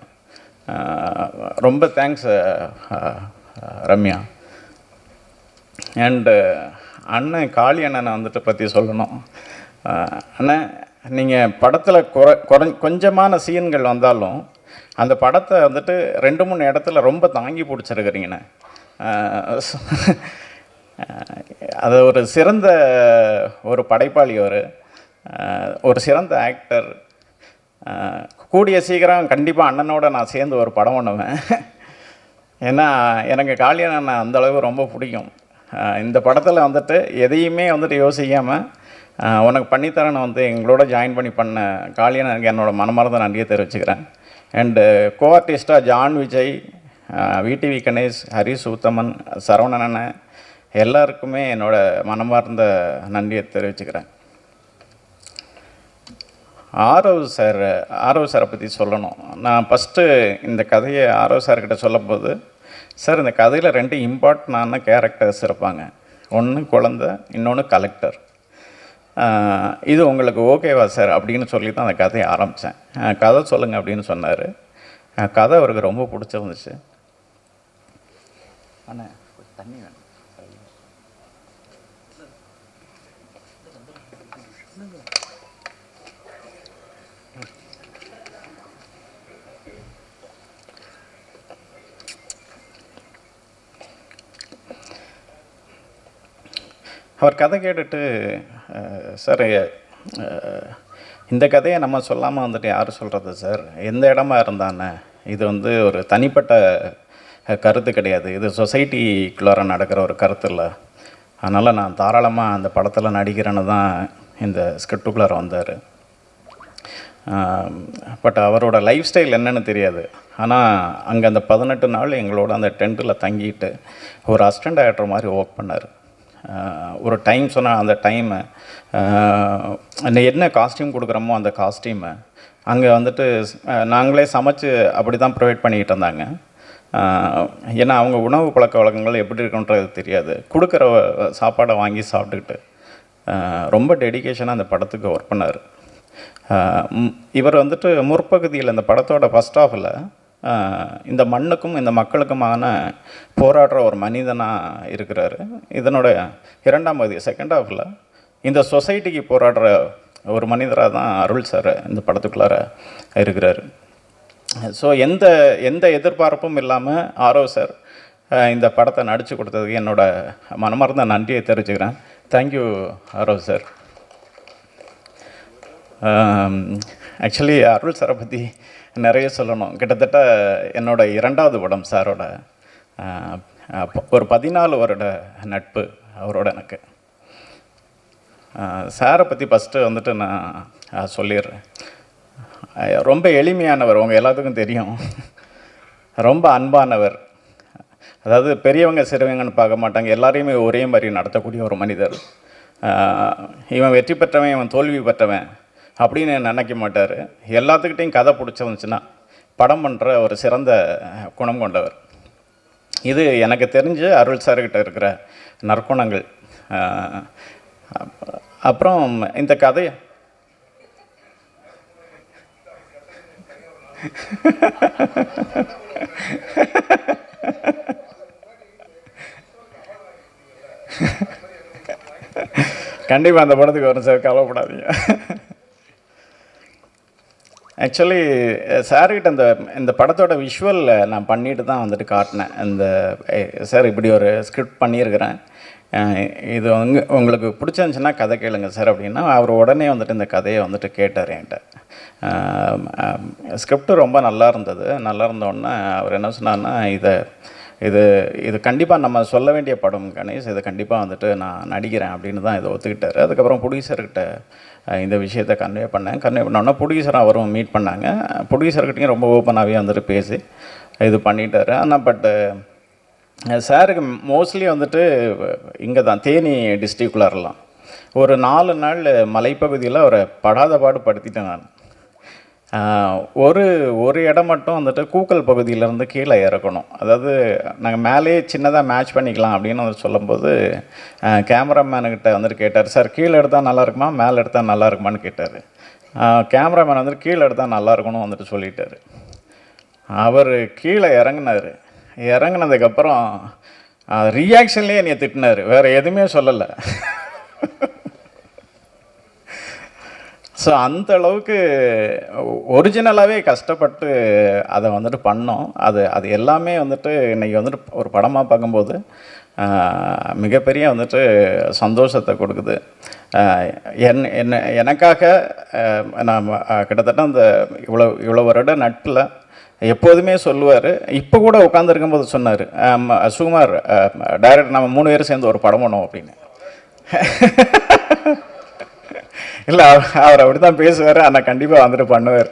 ரொம்ப தேங்க்ஸ் ரம்யா. அண்டு அண்ணன் காளி அண்ணனை வந்துட்டு பற்றி சொல்லணும். அண்ணன் நீங்கள் படத்தில் கொஞ்சமான சீன்கள் வந்தாலும் அந்த படத்தை வந்துட்டு 2-3 இடத்துல ரொம்ப தாங்கி பிடிச்சிருக்கிறீங்கண்ணே. அது ஒரு சிறந்த ஒரு படைப்பாளி, ஒரு சிறந்த ஆக்டர். கூடிய சீக்கிரம் கண்டிப்பாக அண்ணனோட நான் சேர்ந்து ஒரு படம் பண்ணுவேன். ஏன்னா எனக்கு காளியன் அண்ணன் அந்தளவு ரொம்ப பிடிக்கும். இந்த படத்தில் வந்துட்டு எதையுமே வந்துட்டு யோசிக்காமல் உனக்கு பண்ணித்தரேன்னு வந்து எங்களோட ஜாயின் பண்ண காளியன் எனக்கு என்னோடய மனமார்ந்த நன்றியை தெரிவிச்சுக்கிறேன். அண்டு கோ ஆர்டிஸ்டாக ஜான் விஜய், விடிவி கணேஷ், ஹரிஷ் உத்தமன், சரவணன் எல்லாருக்குமே என்னோடய மனமார்ந்த நன்றியை தெரிவிச்சுக்கிறேன். ஆரவ் சாரை பற்றி சொல்லணும். நான் ஃபஸ்ட்டு இந்த கதையை ஆரவ் சார்கிட்ட சொல்லும்போது, சார் இந்த கதையில் 2 இம்பார்ட்டண்டான கேரக்டர்ஸ் இருப்பாங்க. ஒன்று குழந்தை, இன்னொன்று கலெக்டர். இது உங்களுக்கு ஓகேவா சார் அப்படின்னு சொல்லி தான் அந்த கதையை ஆரம்பித்தேன். கதை சொல்லுங்கள் அப்படின்னு சொன்னார். கதை அவருக்கு ரொம்ப பிடிச்சிருந்துச்சு. அண்ணா தண்ணி வேணும். அவர் கதை கேட்டுட்டு, சார் இந்த கதையை நம்ம சொல்லாமல் வந்துட்டு யார் சொல்கிறது சார், எந்த இடமா இருந்தானே, இது வந்து ஒரு தனிப்பட்ட கருத்து கிடையாது, இது சொசைட்டிக்குள்ளார நடக்கிற ஒரு கருத்து இல்லை, அதனால் நான் தாராளமாக அந்த படத்தில் நடிக்கிறேன்னு தான் இந்த ஸ்கிரிப்டுக்குள்ளார வந்தார். பட் அவரோட லைஃப் ஸ்டைல் என்னென்னு தெரியாது. ஆனால் அங்கே அந்த 18 நாள் எங்களோட அந்த டென்ட்டில் தங்கிட்டு ஒரு அசிஸ்டன்ட் டைரக்டர் மாதிரி ஒர்க் பண்ணார். ஒரு டைம் சொன்னால் அந்த டைமு, என்ன காஸ்டியூம் கொடுக்குறோமோ அந்த காஸ்டியூமை அங்கே வந்துட்டு நாங்களே சமைச்சு அப்படி தான் ப்ரொவைட் பண்ணிக்கிட்டு இருந்தாங்க. ஏன்னா அவங்க உணவு பழக்க வழக்கங்கள் எப்படி இருக்குன்றது தெரியாது. கொடுக்குற சாப்பாடை வாங்கி சாப்பிட்டுக்கிட்டு ரொம்ப டெடிகேஷனாக அந்த படத்துக்கு ஒர்க் பண்ணார். இவர் வந்துட்டு முற்பகுதியில் இந்த படத்தோட ஃபஸ்ட் ஹாஃபில் இந்த மண்ணுக்கும் இந்த மக்களுக்குமான போராடுற ஒரு மனிதனாக இருக்கிறாரு. இதனோட 2ஆம் பகுதி செகண்ட் ஹாஃபில் இந்த சொசைட்டிக்கு போராடுற ஒரு மனிதராக தான் அருள் சார் இந்த படத்துக்குள்ளார இருக்கிறார். ஸோ எந்த எதிர்பார்ப்பும் இல்லாமல் ஆரவ் சார் இந்த படத்தை நடித்து கொடுத்ததுக்கு என்னோட மனமார்ந்த நன்றியை தெரிவிச்சுக்கிறேன். Thank you Aarav sir. ஆக்சுவலி அருள் சாரை பற்றி நிறைய சொல்லணும். கிட்டத்தட்ட என்னோட 2வது படம் சாரோட. ஒரு 14 வருட நட்பு அவரோட எனக்கு. சாரை பற்றி ஃபஸ்ட்டு வந்துட்டு நான் சொல்லிடுறேன். ரொம்ப எளிமையானவர், உங்கள் எல்லாத்துக்கும் தெரியும். ரொம்ப அன்பானவர். அதாவது பெரியவங்க சிறுவங்கன்னு பார்க்க மாட்டாங்க, எல்லாரையுமே ஒரே மாதிரி நடத்தக்கூடிய ஒரு மனிதர். இவன் வெற்றி பெற்றவன், இவன் தோல்வி பெற்றவன் அப்படின்னு நினைக்க மாட்டார். எல்லாத்துக்கிட்டையும் கதை பிடிச்சிருந்துச்சுன்னா படம் பண்ணுற ஒரு சிறந்த குணம் கொண்டவர். இது எனக்கு தெரிஞ்சு அருள் சார்கிட்ட இருக்கிற நற்குணங்கள். அப்புறம் இந்த கதையை கண்டிப்பாக அந்த படத்துக்கு வரும் சார், கவலைப்படாதீங்க. ஆக்சுவலி சார்கிட்ட இந்த படத்தோட விஷுவல் நான் பண்ணிட்டு தான் வந்துட்டு காட்டினேன். சார் இப்படி ஒரு ஸ்கிரிப்ட் பண்ணியிருக்கிறேன், இது உங்களுக்கு பிடிச்சிருந்துச்சுன்னா கதை கேளுங்க சார் அப்படின்னா, அவர் உடனே வந்துட்டு இந்த கதையை வந்துட்டு கேட்டார் என்கிட்ட. ஸ்கிரிப்டு ரொம்ப நல்லா இருந்தது. நல்லா இருந்தோடனே அவர் என்ன சொன்னார்னா, இது கண்டிப்பாக நம்ம சொல்ல வேண்டிய படம் கணேஷ், இதை கண்டிப்பாக வந்துட்டு நான் நடிக்கிறேன் அப்படின்னு தான் இதை ஒத்துக்கிட்டார். அதுக்கப்புறம் ப்ரொடியூசர்கிட்ட இந்த விஷயத்தை கன்வே பண்ணோன்னா ப்ரொடியூசரை அவரும் மீட் பண்ணாங்க. ப்ரொடியூசர்கிட்டையும் ரொம்ப ஓப்பனாகவே வந்துட்டு பேசி இது பண்ணிட்டார். ஆனால் பட்டு சாருக்கு மோஸ்ட்லி வந்துட்டு இங்கே தான் தேனி டிஸ்ட்ரிக்குள்ளாரெலாம் ஒரு 4 நாள் மலைப்பகுதியில் அவரை படாத பாடு படுத்திட்டேன் நான். ஒரு இடம் மட்டும் வந்துட்டு கூக்கல் பகுதியிலேருந்து கீழே இறக்கணும். அதாவது நாங்கள் மேலேயே சின்னதாக மேட்ச் பண்ணிக்கலாம் அப்படின்னு வந்து சொல்லும்போது கேமராமேனுக்கிட்ட வந்துட்டு கேட்டார், சார் கீழே எடுத்தால் நல்லா இருக்குமா மேலே எடுத்தால் நல்லா இருக்குமான்னு கேட்டார். கேமராமேன் வந்துட்டு கீழே எடுத்தால் நல்லா இருக்கணும் வந்துட்டு சொல்லிட்டார். அவர் கீழே இறங்கினார். இறங்கினதுக்கப்புறம் ரியாக்ஷன்லேயே என்னை திட்டினார், வேறு எதுவுமே சொல்லலை. ஸோ அந்த அளவுக்கு ஒரிஜினலாகவே கஷ்டப்பட்டு அதை வந்துட்டு பண்ணோம். அது எல்லாமே வந்துட்டு இன்றைக்கி வந்துட்டு ஒரு படமாக பார்க்கும்போது மிகப்பெரிய வந்துட்டு சந்தோஷத்தை கொடுக்குது. எனக்காக நான் கிட்டத்தட்ட அந்த இவ்வளோ வருட நட்பில் எப்போதுமே சொல்லுவார். இப்போ கூட உட்காந்துருக்கும்போது சொன்னார், சுகுமார் டைரக்டர் நம்ம 3 பேரும் சேர்ந்து ஒரு படம் பண்ணோம் அப்படின்னு. இல்லை, அவர் அப்படி தான் பேசுவார், ஆனால் கண்டிப்பாக வந்துட்டு பண்ணுவார்.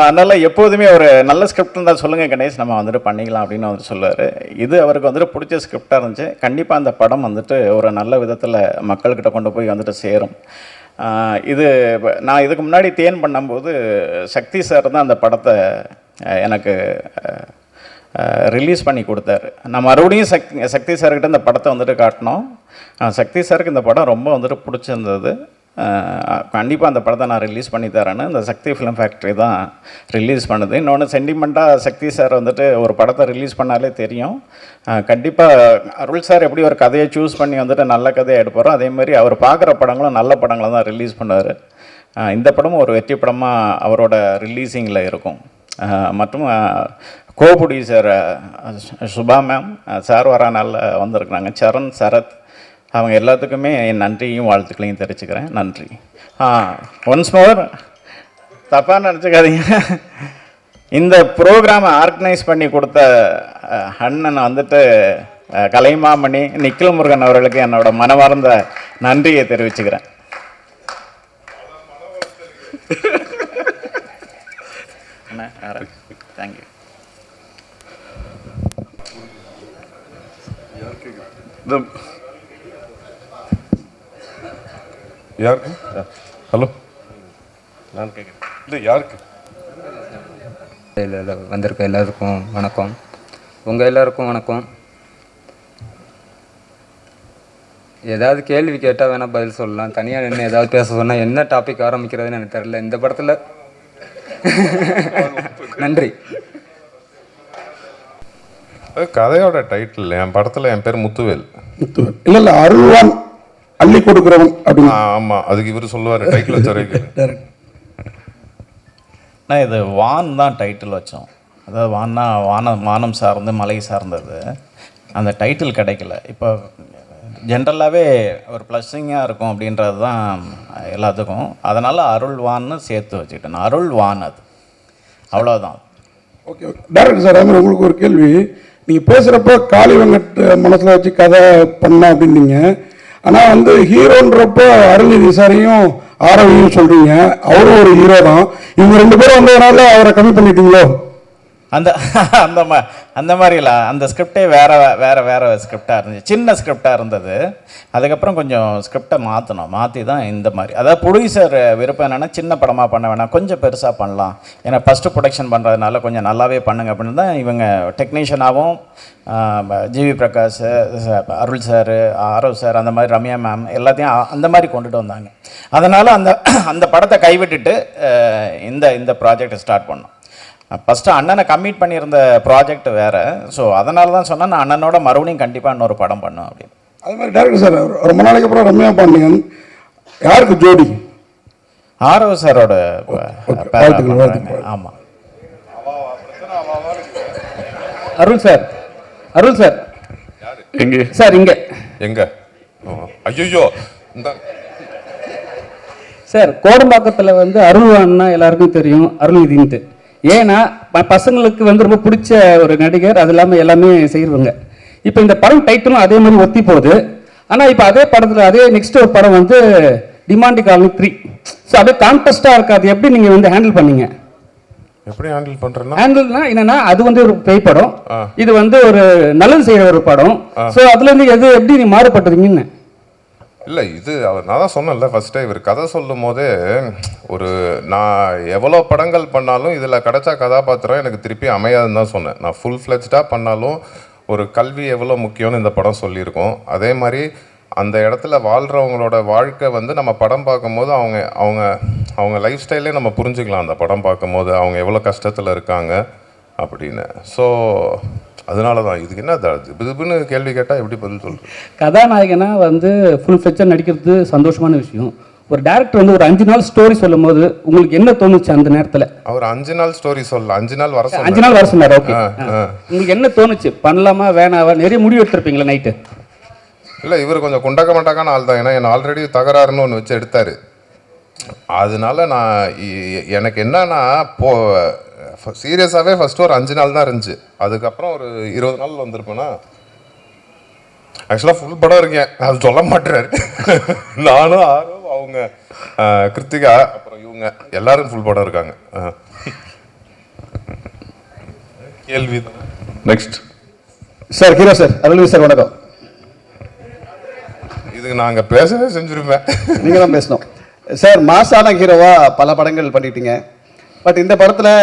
அதனால் எப்போதுமே ஒரு நல்ல ஸ்கிரிப்ட் இருந்தால் சொல்லுங்கள் கணேஷ், நம்ம வந்துட்டு பண்ணிக்கலாம் அப்படின்னு வந்துட்டு சொல்லுவார். இது அவருக்கு வந்துட்டு பிடிச்ச ஸ்கிரிப்டாக இருந்துச்சு. கண்டிப்பாக அந்த படம் வந்துட்டு ஒரு நல்ல விதத்தில் மக்கள்கிட்ட கொண்டு போய் வந்துட்டு சேரும். இது நான் இதுக்கு முன்னாடி தேன் பண்ணும்போது சக்தி சார் தான் அந்த படத்தை எனக்கு ரிலீஸ் பண்ணி கொடுத்தாரு. நான் மறுபடியும் சக்தி சார்கிட்ட இந்த படத்தை வந்துட்டு காட்டினோம். சக்தி சாருக்கு இந்த படம் ரொம்ப வந்துட்டு பிடிச்சிருந்தது. கண்டிப்பாக அந்த படத்தை நான் ரிலீஸ் பண்ணி தரேன்னு இந்த சக்தி ஃபிலிம் ஃபேக்ட்ரி தான் ரிலீஸ் பண்ணுது. இன்னொன்று சென்டிமெண்ட்டாக சக்தி சார் வந்துட்டு ஒரு படத்தை ரிலீஸ் பண்ணாலே தெரியும். கண்டிப்பாக அருள் சார் எப்படி ஒரு கதையை சூஸ் பண்ணி வந்துட்டு நல்ல கதையை எடுப்பாரோ அதேமாதிரி அவர் பார்க்குற படங்களும் நல்ல படங்களை தான் ரிலீஸ் பண்ணுவார். இந்த படமும் ஒரு வெற்றி படமாக அவரோட ரிலீஸிங்கில் இருக்கும். மற்றும் கோபுடிசர் சுபா மேம் சார் வர நாளில் வந்திருக்கிறாங்க. சரண், சரத், அவங்க எல்லாத்துக்குமே என் நன்றியும் வாழ்த்துக்களையும் தெரிவிச்சுக்கிறேன். நன்றி. ஒன்ஸ் மோர், தப்பாக நினச்சிக்காதீங்க, இந்த ப்ரோக்ராமை ஆர்கனைஸ் பண்ணி கொடுத்த அண்ணன் வந்துட்டு கலைமாமணி நிக்கில் முருகன் அவர்களுக்கு என்னோட மனமார்ந்த நன்றியை தெரிவிச்சுக்கிறேன். தேங்க்யூ. யாருக்கு? ஹலோ, நான் கேட்குறேன். இல்லை யாருக்கு? இல்லை வந்திருக்க எல்லாருக்கும் வணக்கம். உங்கள் எல்லாருக்கும் வணக்கம். ஏதாவது கேள்வி கேட்டால் வேணால் பதில் சொல்லலாம். தனியாக நின்று ஏதாவது பேச சொன்னால் என்ன டாபிக் ஆரம்பிக்கிறதுன்னு எனக்கு தெரில இந்த படத்தில். நன்றி. கதையோட டைட்டில் என் படத்தில் என் பேர் முத்துவேல். முத்துவேல் இல்லை இல்லை, அருள்வான் அள்ளி கொடுக்குறவன் அப்படின்னு. ஆமாம், அதுக்கு இவர் சொல்லுவார் டைட்டில் வச்சாரு. நான் இது வான் தான் டைட்டில் வச்சோம். அதாவது வான்னா வானம் சார்ந்து மலை சார்ந்தது. அந்த டைட்டில் கிடைக்கல. இப்போ ஜென்ரலாகவே ஒரு ப்ளஸ்ஸிங்காக இருக்கும் அப்படின்றது தான் எல்லாத்துக்கும். அதனால் அருள்வான்னு சேர்த்து வச்சுக்கிட்டேன். அருள்வான் அது, அவ்வளோதான். Okay okay. டேரக்டர் சார், அதுமாதிரி உங்களுக்கு ஒரு கேள்வி. நீங்கள் பேசுகிறப்போ காளி வெங்கட் மனசில் வச்சு கதை பண்ண அப்படின்னீங்க. ஆனால் வந்து ஹீரோன்றப்போ அருள்நிதி சாரையும் ஆரவியும் சொல்கிறீங்க. அவரும் ஒரு ஹீரோ தான். இவங்க ரெண்டு பேரும் வந்ததுனால அவரை கம்மி பண்ணிட்டீங்களோ? அந்த மாதிரி இல்லை. அந்த ஸ்கிரிப்டே வேறு ஸ்கிரிப்டாக இருந்துச்சு. சின்ன ஸ்கிரிப்டாக இருந்தது. அதுக்கப்புறம் கொஞ்சம் ஸ்கிரிப்டை மாற்றி தான் இந்த மாதிரி. அதாவது ப்ரொடியூசர் விருப்பம் என்னென்னா சின்ன படமாக பண்ண வேணாம், கொஞ்சம் பெருசாக பண்ணலாம், ஏன்னா ஃபஸ்ட்டு ப்ரொடக்ஷன் பண்ணுறதுனால கொஞ்சம் நல்லாவே பண்ணுங்க அப்படின்னு தான் இவங்க டெக்னீஷியனாகவும் ஜிவி பிரகாஷ், அருள் சார், ஆரவ் சார், அந்த மாதிரி ரம்யா மேம் எல்லாத்தையும் அந்த மாதிரி கொண்டுட்டு வந்தாங்க. அதனால் அந்த படத்தை கைவிட்டுட்டு இந்த ப்ராஜெக்டை ஸ்டார்ட் பண்ணோம். ஃபஸ்ட்டு அண்ணனை கம்மிட் பண்ணியிருந்த ப்ராஜெக்ட் வேறு. ஸோ அதனால தான் சொன்னேன், நான் அண்ணனோட மறுபடியும் கண்டிப்பாக இன்னொரு படம் பண்ணும் அப்படின்னு. அது மாதிரி டேரக்டர் சார், ரொம்ப நாளைக்கு அப்புறம் ரம்யா பாண்டியன் யாருக்கு ஜோடி? ஆரவ் சாரோட. ஆமாம். அருள் சார், அருள் சார் எங்கே சார்? இங்கே எங்கே? ஐயோ, இந்த சார் கோடம்பாக்கத்தில் வந்து அருள்வான்னா எல்லாருக்கும் தெரியும், அருள்நிதின்ட்டு. ஏன்னா பசங்களுக்கு வந்து ரொம்ப பிடிச்ச ஒரு நடிகர், அது இல்லாமல் எல்லாமே செய்வாங்க. இப்போ இந்த படம் டைட்டிலும் அதே மாதிரி ஒத்தி போகுது. ஆனால் இப்போ அதே படத்தில் அதே நெக்ஸ்ட் ஒரு படம் வந்து டிமாண்டி காலனி 3. ஸோ அப்படியே கான்டெஸ்டாக இருக்காது. எப்படி நீங்கள் வந்து ஹேண்டில் பண்ணீங்க? எப்படி ஹேண்டில் பண்ணுறேன்னா, ஹேண்டில்னா என்னன்னா, அது வந்து ஒரு பேய் படம், இது வந்து ஒரு நல்லது செய்கிற ஒரு படம். ஸோ அதுலேருந்து எது எப்படி நீ மாறுபட்டுறீங்கன்னு? இல்லை, இது நான் தான் சொன்னேன்ல ஃபஸ்ட்டே, இவர் கதை சொல்லும் போதே ஒரு நான் எவ்வளோ படங்கள் பண்ணாலும் இதில் கிடைச்சா கதாபாத்திரம் எனக்கு திருப்பி அமையாதுன்னு தான் சொன்னேன். நான் ஃபுல் ஃப்ளெஜ்டாக பண்ணாலும் ஒரு கல்வி எவ்வளோ முக்கியம்னு இந்த படம் சொல்லியிருக்கோம். அதே மாதிரி அந்த இடத்துல வாழ்கிறவங்களோட வாழ்க்கை வந்து நம்ம படம் பார்க்கும்போது அவங்க லைஃப் ஸ்டைலே நம்ம புரிஞ்சுக்கலாம். அந்த படம் பார்க்கும்போது அவங்க எவ்வளோ கஷ்டத்தில் இருக்காங்க அப்படின்னு. ஸோ அதனால தான் இதுக்கு என்ன இதுன்னு கேள்வி கேட்டால் எப்படி பதில் சொல்கிறது? கதாநாயகனா வந்து ஃபுல் ஃப்ளெஜ்ஜாக நடிக்கிறது சந்தோஷமான விஷயம். ஒரு டேரக்டர் வந்து ஒரு 5 நாள் ஸ்டோரி சொல்லும் போது உங்களுக்கு என்ன தோணுச்சு அந்த நேரத்தில்? அவர் 5 நாள் ஸ்டோரி சொல்லல, 5 நாள் வர 5 நாள் வர சொன்னார். ஓகே, உங்களுக்கு என்ன தோணுச்சு? பண்ணலாமா வேணாவா? நிறைய முடிவு எடுத்திருப்பீங்களா நைட்டு? இல்லை, இவர் கொஞ்சம் குண்டக்க மட்டாக்கான ஆள் தான். ஏன்னா என்ன ஆல்ரெடி தகராறுன்னு ஒன்று வச்சு எடுத்தார். அதனால எனக்கு என்னன்னா சீரியஸாகவே ஃபஸ்ட்டு ஒரு 5 நாள் தான் இருந்துச்சு. அதுக்கப்புறம் ஒரு 20 நாள் வந்திருப்பேன்னா. ஆக்சுவலாக ஃபுல் படம் இருக்கேன், அது சொல்ல மாட்டேறாரு. நானும் அவங்க கிருத்திகா, அப்புறம் இவங்க எல்லாரும் ஃபுல் படம் இருக்காங்க. கேள்வி next sir. Hero sir, Arulvi sir வணக்கம். இதுக்கு நாங்கள் பேசவே செஞ்சுருப்பேன். நீங்கள் தான் பேசணும் சார். மாசான ஹீரோவாக பல படங்கள் பண்ணிட்டீங்க. பட் இந்த படத்தில்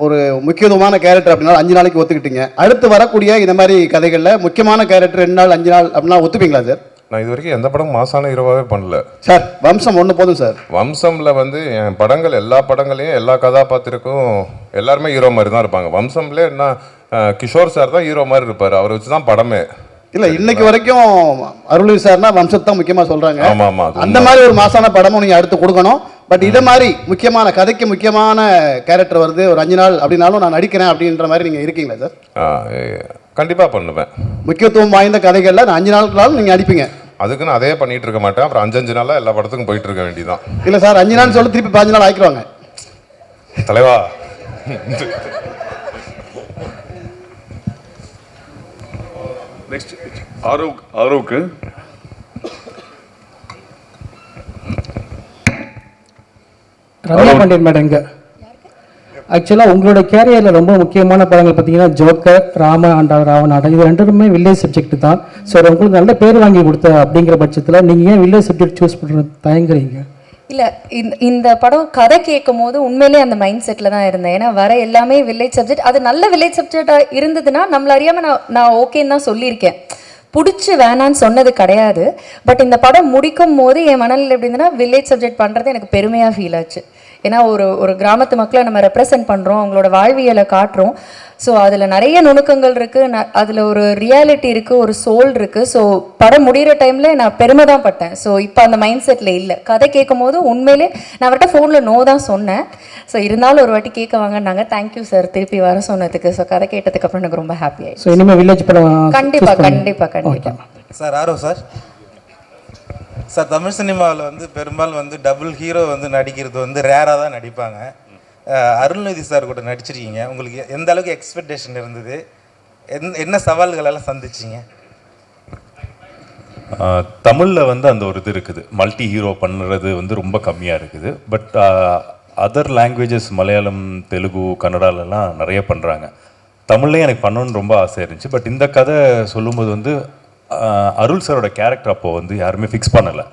ஒரு முக்கியத்துவமான கேரக்டர் அப்படின்னா 5 நாளைக்கு ஒத்துக்கிட்டீங்க. அடுத்து வரக்கூடிய இந்த மாதிரி கதைகளில் முக்கியமான கேரக்டர் 2 நாள் 5 நாள் அப்படின்னா ஒத்துப்பீங்களா சார்? நான் இது வரைக்கும் எந்த படம் மாசான ஹீரோவாகவே பண்ணல சார். வம்சம் ஒன்று போதும் சார். வம்சமில் வந்து என் படங்கள் எல்லா படங்களையும் எல்லா கதாபாத்திரக்கும் எல்லாருமே ஹீரோ மாதிரி தான் இருப்பாங்க. வம்சம்ல என்ன கிஷோர் சார் தான் ஹீரோ மாதிரி இருப்பார். அவரை வச்சு தான் படமே. இல்லை, இன்னைக்கு வரைக்கும் அருள்வி சார்னா வம்சத்தை தான் முக்கியமாக சொல்கிறாங்க. ஆமாம் ஆமாம். அந்த மாதிரி ஒரு மாசான படமும் நீங்கள் அடுத்து கொடுக்கணும். பட் இதை மாதிரி முக்கியமான கதைக்கு முக்கியமான கேரக்டர் வருது ஒரு 5 நாள் அப்படின்னாலும் நான் நடிக்கிறேன் அப்படின்ற மாதிரி நீங்கள் இருக்கீங்களா சார்? கண்டிப்பாக பண்ணுவேன். முக்கியத்துவம் வாய்ந்த கதைகளில் நான் 5 நாளுக்குனாலும் நீங்கள் நடிப்பீங்க. அதுக்குன்னு அதே பண்ணிட்டு இருக்க மாட்டேன். அப்புறம் 5 நாளாக எல்லா படத்துக்கும் போயிட்டு இருக்க வேண்டியதான். இல்லை சார், 5 நாள் சொல்லி திருப்பி 5 நாள் ஆக்கிடுவாங்க தலைவா. நெக்ஸ்ட் ஆரோவுக்கு ரம்யா பாண்டியன் மேடம். இங்கே ஆக்சுவலாக உங்களோட கேரியரில் ரொம்ப முக்கியமான படங்கள் பார்த்தீங்கன்னா ஜோக்கர், ராம ஆண்டா ராவணாட்டம், இது 2மே வில்லேஜ் சப்ஜெக்ட் தான். ஸோ உங்களுக்கு நல்ல பேர் வாங்கி கொடுத்த அப்படிங்கிற பட்சத்தில் நீங்கள் ஏன் வில்லேஜ் சப்ஜெக்ட் சூஸ் பண்ணுறது தயங்குறீங்க? இல்லை, இந்த படம் கதை கேட்கும் போது உண்மையிலே அந்த மைண்ட் செட்டில் தான் இருந்தேன். ஏன்னா வர எல்லாமே வில்லேஜ் சப்ஜெக்ட். அது நல்ல வில்லேஜ் சப்ஜெக்டாக இருந்ததுன்னா நம்மள அறியாமல் நான் ஓகேன்னு தான் சொல்லியிருக்கேன். பிடிச்சி வேணான்னு சொன்னது கிடையாது. பட் இந்த படம் முடிக்கும் போது என் மனநிலை எப்படி இருந்ததுன்னா வில்லேஜ் சப்ஜெக்ட் பண்ணுறது எனக்கு பெருமையாக ஃபீல் ஆச்சு. ஏன்னா ஒரு கிராமத்து மக்களை நம்ம ரெப்ரசன்ட் பண்ணுறோம், அவங்களோட வாழ்வியலை காட்டுறோம். ஸோ அதில் நிறைய நுணுக்கங்கள் இருக்குது, அதில் ஒரு ரியாலிட்டி இருக்குது, ஒரு சோல் இருக்குது. ஸோ படம் முடிகிற டைமில் நான் பெருமை தான் பட்டேன். ஸோ இப்போ அந்த மைண்ட் செட்டில் இல்லை. கதை கேட்கும் போது உண்மையிலே நான் அவர்கிட்ட ஃபோனில் நோ தான் சொன்னேன். ஸோ இருந்தாலும் ஒரு வாட்டி கேட்க வாங்கினாங்க. தேங்க்யூ சார் திருப்பி வர சொன்னதுக்கு. ஸோ கதை கேட்டதுக்கப்புறம் எனக்கு ரொம்ப ஹாப்பி ஆயிடுச்சு. ஸோ இனிமேல் வில்லேஜ் படம் கண்டிப்பாக. சார் ஆரோ சார். சார், தமிழ் சினிமாவில் வந்து பெரும்பாலும் வந்து டபுள் ஹீரோ வந்து நடிக்கிறது வந்து ரேராக தான் நடிப்பாங்க. அருள்நிதி சார் கூட நடிச்சிருக்கீங்க. உங்களுக்கு எந்த அளவுக்கு எக்ஸ்பெக்டேஷன் இருந்தது? என்ன சவால்கள் எல்லாம் சந்திச்சிங்க? தமிழில் வந்து அந்த ஒரு இது இருக்குது, மல்டி ஹீரோ பண்ணுறது வந்து ரொம்ப கம்மியாக இருக்குது. But other languages Malayalam, Telugu, கன்னடாலெல்லாம் நிறைய பண்ணுறாங்க. தமிழ்லேயும் எனக்கு பண்ணணுன்னு ரொம்ப ஆசை இருந்துச்சு. பட் இந்த கதை சொல்லும்போது வந்து அருள் சாரோட கேரக்டர் அப்போது வந்து யாருமே ஃபிக்ஸ் பண்ணலை.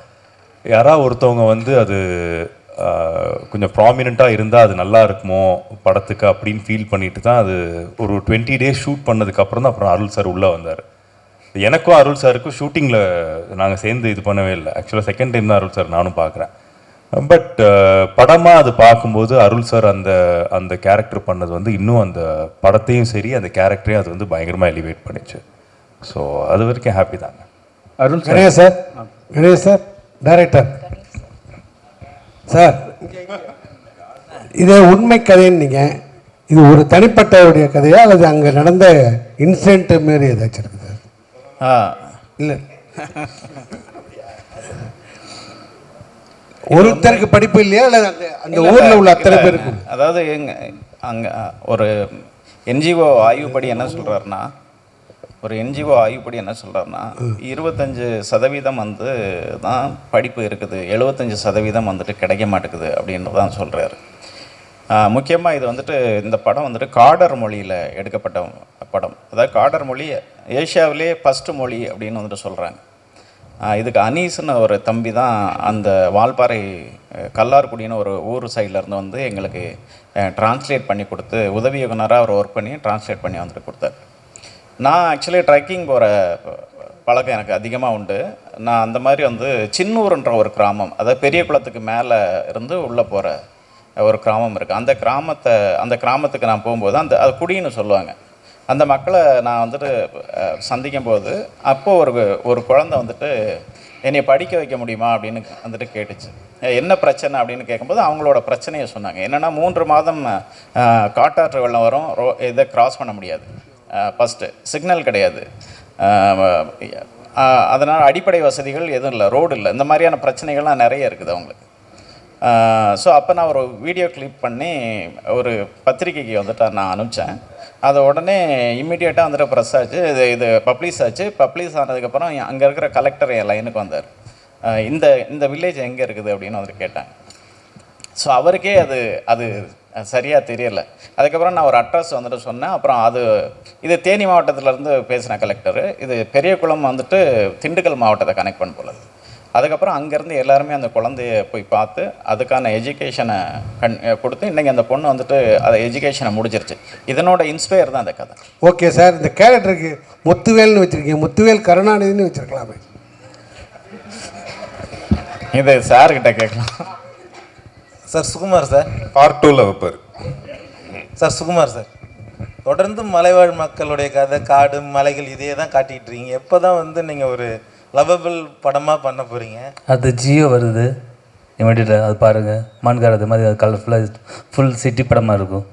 யாராவது ஒருத்தவங்க வந்து அது கொஞ்சம் ப்ராமினெண்ட்டாக இருந்தால் அது நல்லா இருக்குமோ படத்துக்கு அப்படின்னு ஃபீல் பண்ணிட்டு தான் அது ஒரு 20 days ஷூட் பண்ணதுக்கப்புறம் தான் அப்புறம் அருள் சார் உள்ளே வந்தார். எனக்கும் அருள் சாருக்கும் ஷூட்டிங்கில் நாங்கள் சேர்ந்து இது பண்ணவே இல்லை. ஆக்சுவலாக செகண்ட் டைம் தான் அருள் சார் நானும் பார்க்குறேன். பட் படமாக அது பார்க்கும்போது அருள் சார் அந்த கேரக்டர் பண்ணது வந்து இன்னும் அந்த படத்தையும் சரி அந்த கேரக்டரையும் அது வந்து பயங்கரமாக எலிவேட் பண்ணிச்சு. ஸோ அது வரைக்கும் ஹாப்பி தாங்க. அருள் கணேஷ் சார் டைரக்டர் சார், இது உண்மை கதைன்னு நீங்கள் இது ஒரு தனிப்பட்டவுடைய கதையா அல்லது அங்கே நடந்த இன்சிடென்ட் மாரி ஏதாச்சும் இருக்குது? இல்லை, ஒருத்தருக்கு படிப்பு இல்லையா அல்லது அந்த ஊரில் உள்ள அத்தனை பேருக்கு? அதாவது அங்கே ஒரு என்ஜிஓ ஆய்வுப்படி என்ன சொல்கிறாருன்னா 25% வந்து தான் படிப்பு இருக்குது, 75% வந்துட்டு கிடைக்க மாட்டேங்குது அப்படின்னு தான் சொல்கிறாரு. முக்கியமாக இது வந்துட்டு இந்த படம் வந்துட்டு காடர் மொழியில் எடுக்கப்பட்ட படம். அதாவது காடர் மொழி ஏஷியாவிலே ஃபஸ்ட்டு மொழி அப்படின்னு வந்துட்டு சொல்கிறாங்க. இதுக்கு அனீஸ்னு ஒரு தம்பி தான் அந்த வால்பாறை கல்லார்குடின்னு ஒரு ஊர் சைட்லேருந்து வந்து எங்களுக்கு ட்ரான்ஸ்லேட் பண்ணி கொடுத்து உதவி இயக்குனராக அவர் ஒர்க் பண்ணி ட்ரான்ஸ்லேட் பண்ணி வந்துட்டு கொடுத்தார். நான் ஆக்சுவலி ட்ரெக்கிங் போகிற பழக்கம் எனக்கு அதிகமாக உண்டு. நான் அந்த மாதிரி வந்து சின்னூர்ன்ற ஒரு கிராமம், அதாவது பெரிய குளத்துக்கு மேலே இருந்து உள்ளே போகிற ஒரு கிராமம் இருக்குது. அந்த கிராமத்துக்கு நான் போகும்போது அது குடின்னு சொல்லுவாங்க. அந்த மக்களை நான் வந்துட்டு சந்திக்கும் போது அப்போது ஒரு குழந்தை வந்துட்டு என்னை படிக்க வைக்க முடியுமா அப்படின்னு வந்துட்டு கேட்டுச்சு. என்ன பிரச்சனை அப்படின்னு கேட்கும்போது அவங்களோட பிரச்சனையை சொன்னாங்க. என்னென்னா 3 மாதம் காட்டாற்று வெள்ளம் வரும், இதை கிராஸ் பண்ண முடியாது, ஃபஸ்ட்டு சிக்னல் கிடையாது, அதனால் அடிப்படை வசதிகள் எதுவும் இல்லை, ரோடு இல்லை, இந்த மாதிரியான பிரச்சனைகள்லாம் நிறைய இருக்குது அவங்களுக்கு. ஸோ அப்போ நான் ஒரு வீடியோ கிளிப் பண்ணி ஒரு பத்திரிக்கைக்கு வந்துட்டு நான் அனுப்பிச்சேன். அதை உடனே இம்மிடியேட்டாக வந்துட்டு ப்ரெஸ் ஆச்சு, இது பப்ளிஷ் ஆச்சு. பப்ளிஷ் ஆனதுக்கப்புறம் அங்கே இருக்கிற கலெக்டர் என் லைனுக்கு வந்தார். இந்த இந்த வில்லேஜ் எங்கே இருக்குது அப்படின்னு அவர் கேட்டாங்க. ஸோ அவருக்கே அது சரியாக தெரியலை. அதுக்கப்புறம் நான் ஒரு அட்ரஸ் வந்துட்டு சொன்னேன். அப்புறம் இது தேனி மாவட்டத்திலேருந்து பேசின கலெக்டரு, இது பெரியகுளம் வந்துட்டு திண்டுக்கல் மாவட்டத்தை கனெக்ட் பண்ண போல. அதுக்கப்புறம் அங்கேருந்து எல்லாருமே அந்த குழந்தைய போய் பார்த்து அதுக்கான எஜுகேஷனை கொடுத்து இன்றைக்கி அந்த பொண்ணு வந்துட்டு அதை எஜுகேஷனை முடிச்சிருச்சு. இதனோட இன்ஸ்பயர் தான் அந்த கதை. ஓகே சார், இந்த கேரக்டருக்கு முத்துவேல்னு வச்சுருக்கீங்க, முத்துவேல் கருணாநிதினு வச்சுருக்கலாமே. இது சார்கிட்ட கேட்கலாம். சார் சுகுமார் சார் பார்ட் 2ல் வைப்பார். சார் சுகுமார் சார், தொடர்ந்து மலைவாழ் மக்களுடைய கதை, காடு மலைகள் இதே தான் காட்டிகிட்டு இருக்கீங்க. எப்போ தான் வந்து நீங்கள் ஒரு லவபிள் படமாக பண்ண போகிறீங்க? அது ஜியோ வருது இமீடியட்டாக, அது பாருங்கள். மான்கார் அது மாதிரி அது கலர்ஃபுல்லாக ஃபுல் சிட்டி படமாக இருக்கும்.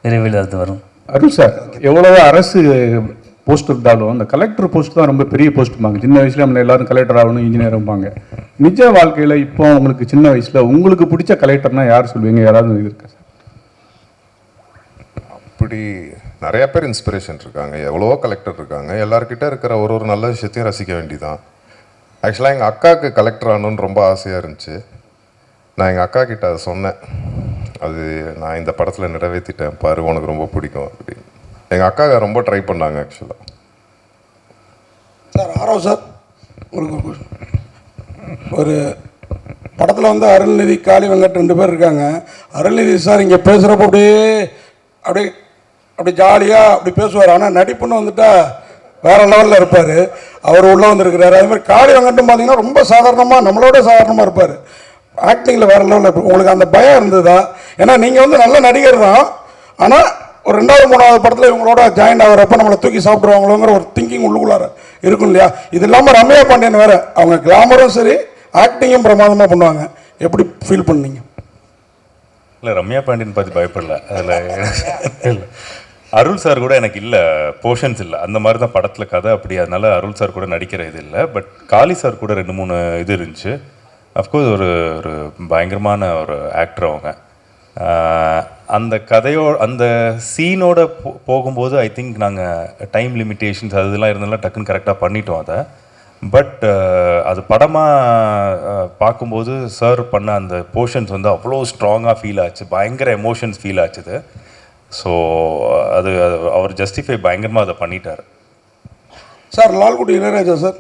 விரைவில் அது வரும். அருள் சார், எவ்வளோ அரசு போஸ்ட் இருந்தாலும் அந்த கலெக்டர் போஸ்ட் தான் ரொம்ப பெரிய போஸ்ட்டுப்பாங்க. சின்ன வயசுல நம்ம எல்லாரும் கலெக்டர் ஆகணும், இன்ஜினியர் ஆகுவாங்க. நிஜ வாழ்க்கையில் இப்போ உங்களுக்கு சின்ன வயசில் உங்களுக்கு பிடிச்ச கலெக்டர்னா யார் சொல்லுவீங்க? யாராவது இருக்கா சார்? அப்படி நிறைய பேர் இன்ஸ்பிரேஷன் இருக்காங்க, எவ்வளவோ கலெக்டர் இருக்காங்க. எல்லாருக்கிட்ட இருக்கிற ஒரு நல்ல விஷயத்தையும் ரசிக்க வேண்டிதான். ஆக்சுவலாக எங்கள் அக்காவுக்கு கலெக்டர் ஆகணுன்னு ரொம்ப ஆசையாக இருந்துச்சு. நான் எங்கள் அக்கா கிட்ட அதை சொன்னேன், அது நான் இந்த படத்தில் நிறைவேற்றிட்டேன் பாரு, உனக்கு ரொம்ப பிடிக்கும் அப்படின்னு. எங்கள் அக்கா ரொம்ப ட்ரை பண்ணாங்க ஆக்சுவலாக. சார் ஆரோ சார், உங்களுக்கு ஒரு படத்தில் வந்து அருள்நிதி, காளி வெங்கட் 2 பேர் இருக்காங்க. அருள்நிதி சார் இங்கே பேசுகிறப்ப அப்படி ஜாலியாக அப்படி பேசுவார். ஆனால் நடிப்புன்னு வந்துட்டா வேறு லெவலில் இருப்பார். அவர் உள்ளே வந்துருக்கிறாரு. அதே மாதிரி காளி வெங்கட்டும் பார்த்தீங்கன்னா ரொம்ப சாதாரணமாக, நம்மளோட சாதாரணமாக இருப்பார். ஆக்டிங்கில் வேறு லெவலில் இருப்பார். உங்களுக்கு அந்த பயம் இருந்ததா? ஏன்னா நீங்கள் வந்து நல்ல நடிகர் தான், ஆனால் ஒரு 2வது 3வது படத்தில் இவங்களோட ஜாயின் ஆகிறப்ப நம்மளை தூக்கி சாப்பிட்ருவாங்களோங்கிற ஒரு திங்கிங் உள்ளுக்குள்ளார இருக்கும் இல்லையா? இது இல்லாமல் ரம்யா பாண்டியன் வேறு, அவங்க கிளாமரும் சரி ஆக்டிங்கும் பிரமாதமாக பண்ணுவாங்க. எப்படி ஃபீல் பண்ணீங்க? இல்லை, ரம்யா பாண்டியன் பார்த்து பயப்படல. அதில் இல்லை, அருள் சார் கூட எனக்கு இல்லை, போர்ஷன்ஸ் இல்லை. அந்த மாதிரி தான் படத்தில் கதை அப்படி. அதனால அருள் சார் கூட நடிக்கிற இது இல்லை. பட் காளி சார் கூட 2-3 இது இருந்துச்சு. அஃப்கோர்ஸ் ஒரு பயங்கரமான ஒரு ஆக்டர் அவங்க. அந்த அந்த சீனோட போகும்போது ஐ திங்க் நாங்கள் டைம் லிமிட்டேஷன்ஸ் அதெல்லாம் இருந்தாலும் டக்குன்னு கரெக்டாக பண்ணிட்டோம் அதை. பட் அது படமாக பார்க்கும்போது சார் பண்ண அந்த போர்ஷன்ஸ் வந்து அவ்வளோ ஸ்ட்ராங்காக ஃபீல் ஆச்சு, பயங்கர எமோஷன்ஸ் ஃபீல் ஆச்சுது. ஸோ அது அவர் ஜஸ்டிஃபை பயங்கரமாக அதை பண்ணிட்டார். சார் லால்குடி இளையராஜா சார்,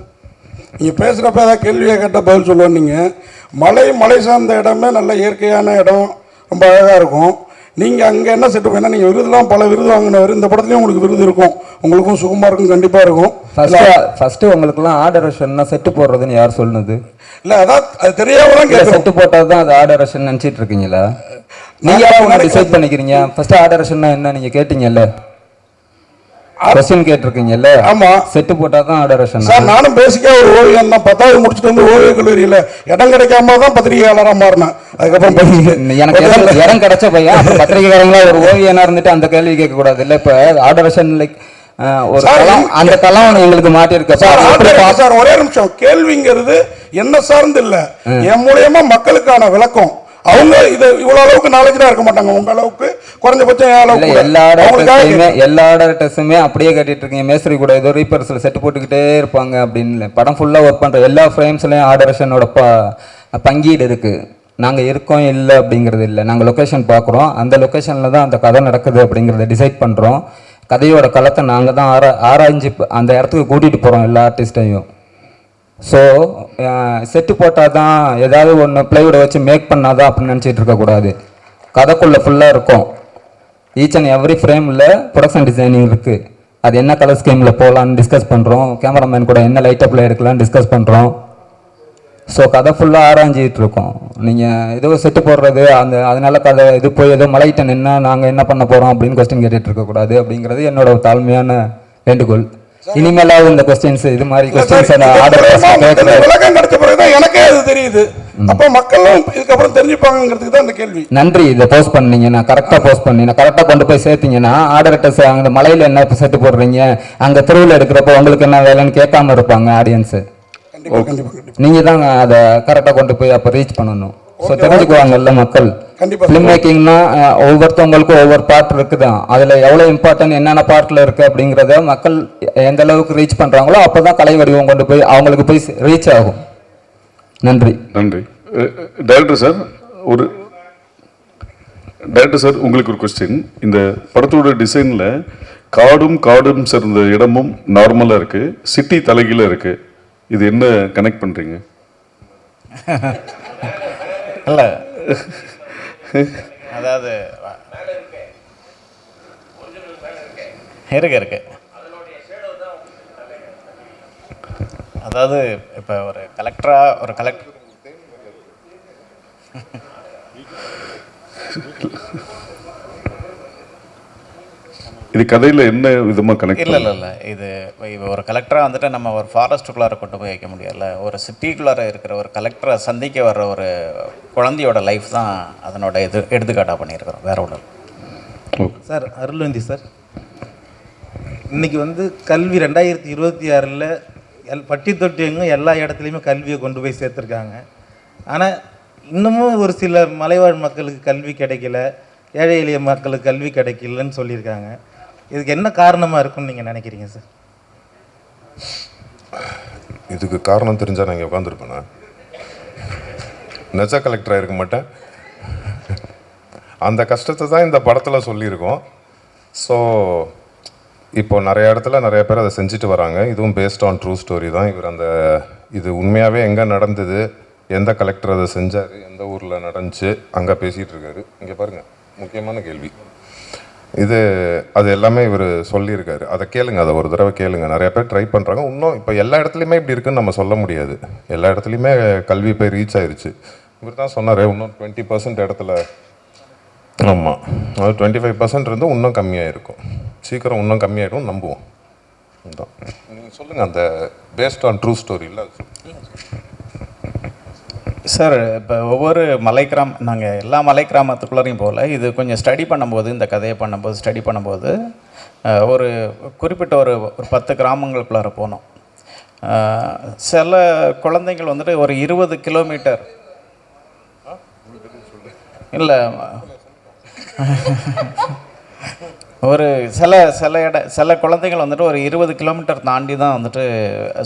நீங்கள் பேசுகிறப்ப ஏதாவது கேள்வியாக கேட்டால் பதில் சொல்லுவேன். நீங்கள் மலை சார்ந்த இடமே நல்ல இயற்கையான இடம், ரொம்ப அழகாக இருக்கும். நீங்கள் அங்கே என்ன செட்டு பண்ணால் நீங்கள் விருதுலாம் பல விருது வாங்கினவர், இந்த படத்துலேயும் உங்களுக்கு விருது இருக்கும், உங்களுக்கும் சுகமாக இருக்கும், கண்டிப்பாக இருக்கும். ஃபஸ்ட்டு உங்களுக்குலாம் ஆர்டரேஷன்னா செட்டு போடுறதுன்னு யார் சொன்னது? இல்லை, அதான் அது தெரியாமல் தான் கேட்குறேன். செட்டு போட்டால் தான் அது ஆர்டரேஷன் நினச்சிட்டு இருக்கீங்களா? நீங்கள் யாரும் டிசைட் பண்ணிக்கிறீங்க? ஃபஸ்ட்டு ஆர்டரேஷன்னா என்ன நீங்கள் கேட்டீங்கல்ல, கொஸ்டின் கேட்டிருக்கீங்கல்ல? ஆமாம், செட்டு போட்டால் தான் ஆர்டரேஷன். சார் நானும் பேசிக்காக ஒரு ஓவியம் தான். 10வது முடிச்சுட்டு வந்து ஓவிய கல்லூரியில் இடம் கிடைக்காம தான் பத்திரிகையாளராக மாறினேன். அதுக்கப்புறம் எனக்கு இடம் கிடைச்ச பையன் அப்புறம் பத்திரிகைக்காரங்களா ஒரு ஓவியனா இருந்துட்டு அந்த கேள்வி கேட்கக்கூடாது இல்லை? இப்போ ஆர்டரேஷன் லைக் ஒரு களம், அந்த களம் எங்களுக்கு மாட்டிருக்க சார். ஒரே நிமிஷம், கேள்விங்கிறது என்ன சார்ந்து இல்லை, என் மூலியமா மக்களுக்கான விளக்கம். அவங்க இது இவ்வளவு அளவுக்கு நாலேஜா இருக்க மாட்டாங்க, உங்க அளவுக்கு குறைஞ்சபட்சம் எல்லா டெஸ்ட்டுமே அப்படியே கட்டிட்டு இருக்கீங்க. மேஸ்திரி கூட ஏதோ ரீபர்சல் செட் போட்டுக்கிட்டே இருப்பாங்க அப்படின்னு படம் ஃபுல்லா ஒர்க் பண்ற எல்லா ஃப்ரேம்ஸ்லயும் ஆர்டரேஷனோட பங்கீடு இருக்கு. நாங்கள் இருக்கோம் இல்லை அப்படிங்கிறது இல்லை, நாங்கள் லொக்கேஷன் பார்க்குறோம், அந்த லொக்கேஷனில் தான் அந்த கதை நடக்குது அப்படிங்கிறத டிசைட் பண்ணுறோம். கதையோட களத்தை நாங்கள் தான் ஆராய்ஞ்சு அந்த இடத்துக்கு கூட்டிகிட்டு போகிறோம் எல்லா ஆர்டிஸ்டையும். ஸோ செட்டு போட்டால் தான் ஏதாவது ஒன்று ப்ளைவுட்டை வச்சு மேக் பண்ணாதான் அப்படின்னு நினச்சிட்டு இருக்கக்கூடாது. கதைக்குள்ளே ஃபுல்லாக இருக்கும். ஈச் அண்ட் எவ்ரி ஃப்ரேமில் ப்ரொடக்ஷன் டிசைனிங் இருக்குது. அது என்ன கலர் ஸ்கீமில் போகலான்னு டிஸ்கஸ் பண்ணுறோம். கேமராமேன் கூட என்ன லைட் அப்பில் எடுக்கலான்னு டிஸ்கஸ் பண்ணுறோம். ஸோ கதை ஃபுல்லாக ஆராய்ஞ்சிட்டு இருக்கோம். நீங்கள் ஏதோ செட்டு போடுறது அதனால கதை இது போய் ஏதோ மலையிட்ட நின்னா நாங்கள் என்ன பண்ண போகிறோம் அப்படின்னு கொஸ்டின் கேட்டுட்டு இருக்கக்கூடாது அப்படிங்கிறது என்னோட தாழ்மையான வேண்டுகோள். இனிமேலாவது இந்த கொஸ்டின்ஸ் இது மாதிரி கொஸ்டின்ஸ் விளக்கம் கிடைச்ச பிறகுதான் எனக்கே அது தெரியுது. அப்போ மக்களும் இதுக்கப்புறம் தெரிஞ்சுப்பாங்கிறதுக்கு தான் இந்த கேள்வி. நன்றி. இதை போஸ்ட் பண்ணீங்க, நான் கரெக்டாக போஸ்ட் பண்ணி நான் கரெக்டாக கொண்டு போய் சேர்த்தீங்கன்னா ஆர்டர்ஸ் அங்கே மலையில் என்ன இப்போ செட்டு போடுறீங்க, அங்கே திருவிழா எடுக்கிறப்போ உங்களுக்கு என்ன வேலைன்னு கேட்காம இருப்பாங்க ஆடியன்ஸு. நீங்கள் தான் அதை கரெக்டாக கொண்டு போய் அப்போ ரீச் பண்ணணும். ஸோ தெரிஞ்சுக்குவாங்கல்ல மக்கள். ஃபிலிம் மேக்கிங்னா ஒவ்வொருத்தவங்களுக்கும் ஒவ்வொரு பார்ட் இருக்குதான், அதில் எவ்வளோ இம்பார்ட்டன்ட் என்னென்ன பார்ட்டில் இருக்குது அப்படிங்கிறத மக்கள் எந்த அளவுக்கு ரீச் பண்ணுறாங்களோ அப்போ தான் கலை வடிவம் கொண்டு போய் அவங்களுக்கு போய் ரீச் ஆகும். நன்றி. நன்றி. டைரக்டர் சார் உங்களுக்கு ஒரு கொஸ்டின். இந்த படத்தோட டிசைனில் காடும் சேர்ந்த இடமும் நார்மலாக இருக்குது, சிட்டி தலைகீழ இருக்குது. இது என்ன கனெக்ட் பண்ணுறீங்க? இல்லை, அதாவது இருக்கு அதாவது இப்போ ஒரு கலெக்டர் இது கதையில் என்ன விதமாக கனெக்ட்? இல்லை இது ஒரு கலெக்டராக வந்துட்டு நம்ம ஒரு ஃபாரஸ்ட்டுக்குள்ளார கொண்டு போய் வைக்க முடியல. ஒரு சிட்டிக்குள்ளார இருக்கிற ஒரு கலெக்டரை சந்திக்க வர்ற ஒரு குழந்தையோட லைஃப் தான் அதனோட எடுத்துக்காட்டாக பண்ணியிருக்கிறோம், வேற ஒன்று. சார் அருள்வந்தி சார், இன்றைக்கி வந்து கல்வி 2026 பட்டி தொட்டியங்க எல்லா இடத்துலையுமே கல்வியை கொண்டு போய் சேர்த்துருக்காங்க. ஆனால் இன்னமும் ஒரு சில மலைவாழ் மக்களுக்கு கல்வி கிடைக்கல, ஏழை எளிய மக்களுக்கு கல்வி கிடைக்கலன்னு சொல்லியிருக்காங்க. இதுக்கு என்ன காரணமாக இருக்குன்னு நீங்கள் நினைக்கிறீங்க சார்? இதுக்கு காரணம் தெரிஞ்சால் நான் இங்கே உட்காந்துருப்பேண்ணா, நெஜ கலெக்டராக இருக்க மாட்டேன். அந்த கஷ்டத்தை தான் இந்த படத்தில் சொல்லியிருக்கோம். ஸோ இப்போ நிறைய இடத்துல நிறைய பேர் அதை செஞ்சுட்டு வராங்க. இதுவும் பேஸ்ட் ஆன் ட்ரூ ஸ்டோரி தான். இது உண்மையாகவே எங்கே நடந்தது, எந்த கலெக்டர் அதை செஞ்சார், எந்த ஊரில் நடந்துச்சு, அங்கே பேசிகிட்டு இருக்காரு. இங்கே பாருங்கள், முக்கியமான கேள்வி அது எல்லாமே இவர் சொல்லியிருக்காரு. அதை கேளுங்க, அதை ஒரு தடவை கேளுங்க. நிறைய பேர் ட்ரை பண்ணுறாங்க. இன்னும் இப்போ எல்லா இடத்துலையுமே இப்படி இருக்குன்னு நம்ம சொல்ல முடியாது. எல்லா இடத்துலையுமே கல்வி போய் ரீச் ஆயிடுச்சு. இவர் தான் சொன்னார், இன்னும் 20% இடத்துல, ஆமாம், அது 25% இருந்து இன்னும் கம்மியாக இருக்கும். சீக்கிரம் இன்னும் கம்மியாகிடும், நம்புவோம். அதுதான் நீங்கள் சொல்லுங்கள், அந்த பேஸ்ட் ஆன் ட்ரூ ஸ்டோரி இல்லை சார். இப்போ ஒவ்வொரு நாங்கள் எல்லா மலை கிராமத்துக்குள்ளரையும் போகல. இது கொஞ்சம் ஸ்டடி பண்ணும்போது, இந்த கதையை ஸ்டடி பண்ணும்போது ஒரு குறிப்பிட்ட ஒரு 10 கிராமங்களுக்குள்ளார போனோம். சில குழந்தைகள் வந்துட்டு ஒரு 20 கிலோமீட்டர் இல்லை, ஒரு சில குழந்தைகள் வந்துட்டு ஒரு 20 கிலோமீட்டர் தாண்டி தான் வந்துட்டு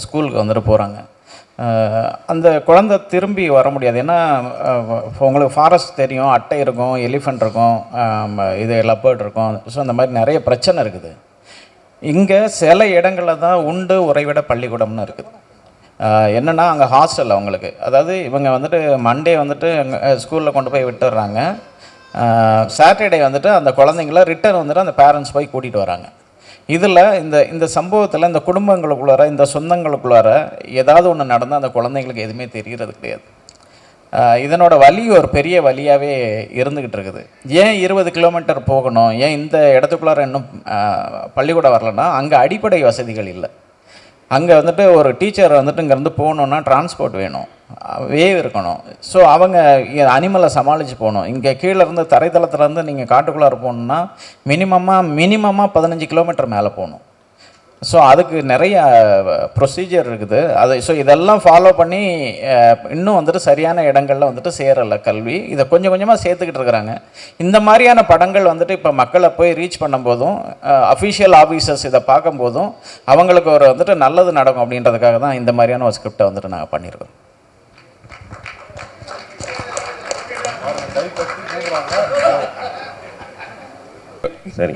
ஸ்கூலுக்கு வந்துட்டு போகிறாங்க. அந்த குழந்தை திரும்பி வர முடியாது. ஏன்னா உங்களுக்கு ஃபாரஸ்ட் தெரியும், அட்டை இருக்கும், எலிஃபண்ட் இருக்கும், இது லெப்பர்ட் இருக்கும். ஸோ அந்த மாதிரி நிறைய பிரச்சனை இருக்குது. இங்கே சில இடங்களில் தான் உண்டு உறைவிட பள்ளிக்கூடம்னு இருக்குது. என்னென்னா அங்கே ஹாஸ்டல் அவங்களுக்கு, அதாவது இவங்க வந்துட்டு மண்டே வந்துட்டு ஸ்கூலில் கொண்டு போய் விட்டுடுறாங்க. சாட்டர்டே வந்துட்டு அந்த குழந்தைங்கள ரிட்டர்ன் வந்துட்டு அந்த பேரண்ட்ஸ் போய் கூட்டிகிட்டு வராங்க. இதில் இந்த சம்பவத்தில் இந்த குடும்பங்களுக்குள்ளார, இந்த சொந்தங்களுக்குள்ளார ஏதாவது ஒன்று நடந்தால் அந்த குழந்தைங்களுக்கு எதுவுமே தெரியறது கிடையாது. இதனோட வலி ஒரு பெரிய வலியாகவே இருந்துக்கிட்டு இருக்குது. ஏன் 20 கிலோமீட்டர் போகணும், ஏன் இந்த இடத்துக்குள்ளார இன்னும் பள்ளிக்கூடம் வரலன்னா, அங்கே அடிப்படை வசதிகள் இல்லை. அங்கே வந்துட்டு ஒரு டீச்சர் வந்துட்டு இங்கேருந்து போகணுன்னா டிரான்ஸ்போர்ட் வேணும், வேவ் இருக்கணும். ஸோ அவங்க அனிமலை சமாளித்து போகணும். இங்கே கீழே இருந்து தரைத்தளத்துலேருந்து நீங்கள் காட்டுக்குள்ளார போகணுன்னா மினிமமாக 15 கிலோமீட்டர் மேலே போகணும். ஸோ அதுக்கு நிறைய ப்ரொசீஜர் இருக்குது. ஸோ இதெல்லாம் ஃபாலோ பண்ணி இன்னும் வந்துட்டு சரியான இடங்களில் வந்துட்டு சேரலை கல்வி. இதை கொஞ்சம் கொஞ்சமாக சேர்த்துக்கிட்டு இருக்கிறாங்க. இந்த மாதிரியான படங்கள் வந்துட்டு இப்போ மக்களை போய் ரீச் பண்ணும்போதும், அஃபிஷியல் ஆஃபீஸர்ஸ் இதை பார்க்கும்போதும் அவங்களுக்கு ஒரு வந்துட்டு நல்லது நடக்கும் அப்படின்றதுக்காக தான் இந்த மாதிரியான ஒரு ஸ்கிரிப்டை வந்துட்டு நாங்கள் பண்ணியிருக்கோம். சரி,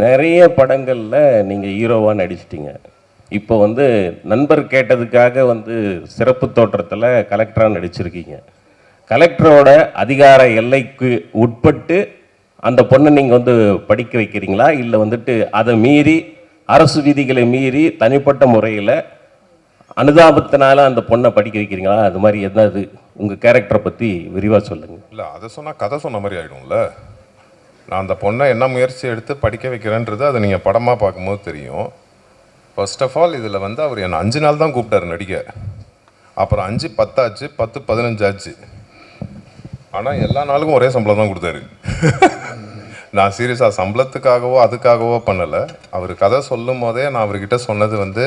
நிறைய படங்களில் நீங்கள் ஹீரோவாக நடிச்சிட்டிங்க. இப்போ வந்து நண்பர் கேட்டதுக்காக சிறப்பு தோற்றத்தில் கலெக்டராக நடிச்சிருக்கீங்க. கலெக்டரோட அதிகார எல்லைக்கு உட்பட்டு அந்த பொண்ணை நீங்கள் படிக்க வைக்கிறீங்களா, இல்லை அதை மீறி அரசு விதிகளை மீறி தனிப்பட்ட முறையில் அனுதாபத்தினால அந்த பொண்ணை படிக்க வைக்கிறீங்களா? அது மாதிரி எதாவது உங்கள் கேரக்டரை பற்றி விரிவாக சொல்லுங்கள். இல்லை, அதை சொன்னால் கதை சொன்ன மாதிரி ஆகிடும்ல. நான் அந்த பொண்ணை என்ன முயற்சி எடுத்து படிக்க வைக்கிறேன்றது அதை நீங்கள் படமாக பார்க்கும்போது தெரியும். ஃபர்ஸ்ட் ஆஃப் ஆல் இதில் அவர் என்னை 5 நாள் தான் கூப்பிட்டாரு நடிக்க. அப்புறம் 5 10 ஆச்சு, 10 15 ஆச்சு. ஆனால் எல்லா நாளுக்கும் ஒரே சம்பளம் தான் கொடுத்தாரு. நான் சீரியஸாக சம்பளத்துக்காகவோ அதுக்காகவோ பண்ணலை. அவர் கதை சொல்லும் போதே நான் அவர்கிட்ட சொன்னது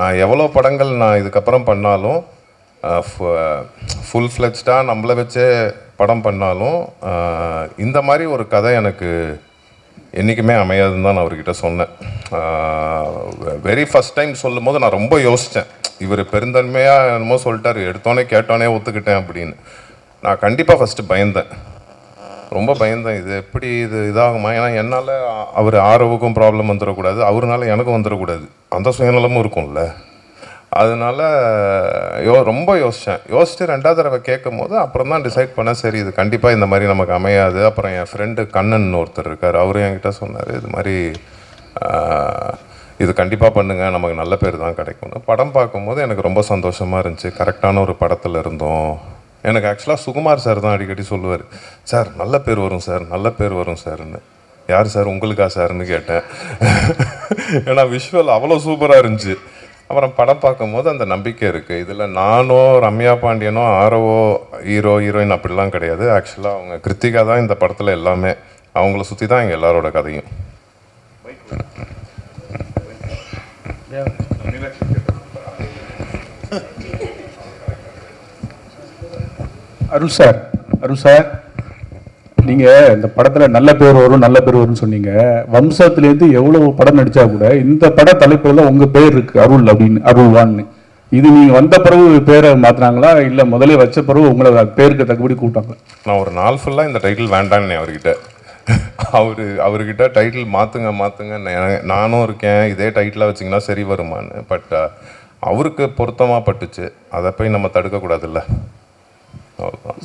நான் எவ்வளோ படங்கள் நான் இதுக்கப்புறம் பண்ணாலும், ஃபுல் ஃப்ளெஜ்டாக நம்மளை வச்சே படம் பண்ணாலும், இந்த மாதிரி ஒரு கதை எனக்கு என்றைக்குமே அமையாதுன்னு தான் நான் அவர்கிட்ட சொன்னேன். வெரி ஃபஸ்ட் டைம் சொல்லும் போது நான் ரொம்ப யோசித்தேன், இவர் பெருந்தன்மையாக என்னமோ சொல்லிட்டாரு, எடுத்தோன்னே கேட்டோன்னே ஒத்துக்கிட்டேன் அப்படின்னு. நான் கண்டிப்பாக ஃபஸ்ட்டு பயந்தேன், ரொம்ப பயந்தேன். இது எப்படி இது இதாகுமா? ஏன்னா என்னால் அவர் ஆரோவுக்கும் ப்ராப்ளம் வந்துடக்கூடாது, அவருனால எனக்கும் வந்துடக்கூடாது, அந்த சுயநலமும் இருக்கும்ல. அதனால ரொம்ப யோசிச்சுட்டு 2வது தடவை கேட்கும் போது அப்புறம் தான் டிசைட் பண்ணேன், சரி இது கண்டிப்பாக இந்த மாதிரி நமக்கு அமையாது. அப்புறம் என் ஃப்ரெண்டு கண்ணன் ஒருத்தர் இருக்கார், அவரும் என்கிட்ட சொன்னார், இது மாதிரி இது கண்டிப்பாக பண்ணுங்கள், நமக்கு நல்ல பேர் தான் கிடைக்கும்னு. படம் பார்க்கும்போது எனக்கு ரொம்ப சந்தோஷமாக இருந்துச்சு, கரெக்டான ஒரு படத்தில் இருந்தோம். எனக்கு ஆக்சுவலாக சுகுமார் சார் தான் அடிக்கடி சொல்லுவார், சார் நல்ல பேர் வரும் சார், நல்ல பேர் வரும் சார்ன்னு. யார் சார், உங்களுக்கா சார்னு கேட்டேன். ஏன்னா விஷுவல் அவ்வளோ சூப்பராக இருந்துச்சு. அப்புறம் படம் பார்க்கும்போது அந்த நம்பிக்கை இருக்குது. இதில் நானோ ரம்யா பாண்டியனோ ஆரவோ ஹீரோயின் அப்படிலாம் கிடையாது. ஆக்சுவலாக அவங்க கிருத்திகா தான் இந்த படத்தில் எல்லாமே, அவங்கள சுற்றி தான் எங்கள் எல்லாரோட கதையும். அருள் சார் நீங்கள் இந்த படத்தில் நல்ல பேர் வரும்னு சொன்னீங்க. வம்சத்துலேருந்து எவ்வளோ படம் நடித்தா கூட இந்த பட தலைப்பில் உங்கள் பேர் இருக்குது, அருள் அப்படின்னு, அருள்வான்னு. இது நீங்கள் வந்த பிறகு பேரை மாற்றினாங்களா, இல்லை முதலே வச்ச பிறகு உங்களை பேருக்கு தக்கபடி கூப்பிட்டாங்களா? நான் ஒரு நாள் ஃபுல்லாக இந்த டைட்டில் வேண்டான்னு அவர்கிட்ட அவர்கிட்ட டைட்டில் மாற்றுங்க நானும் இருக்கேன், இதே டைட்டிலாக வச்சிங்கன்னா சரி வருமானு. பட் அவருக்கு பொருத்தமாக பட்டுச்சு, அதை போய் நம்ம தடுக்கக்கூடாதுல்ல, அவ்வளோதான்.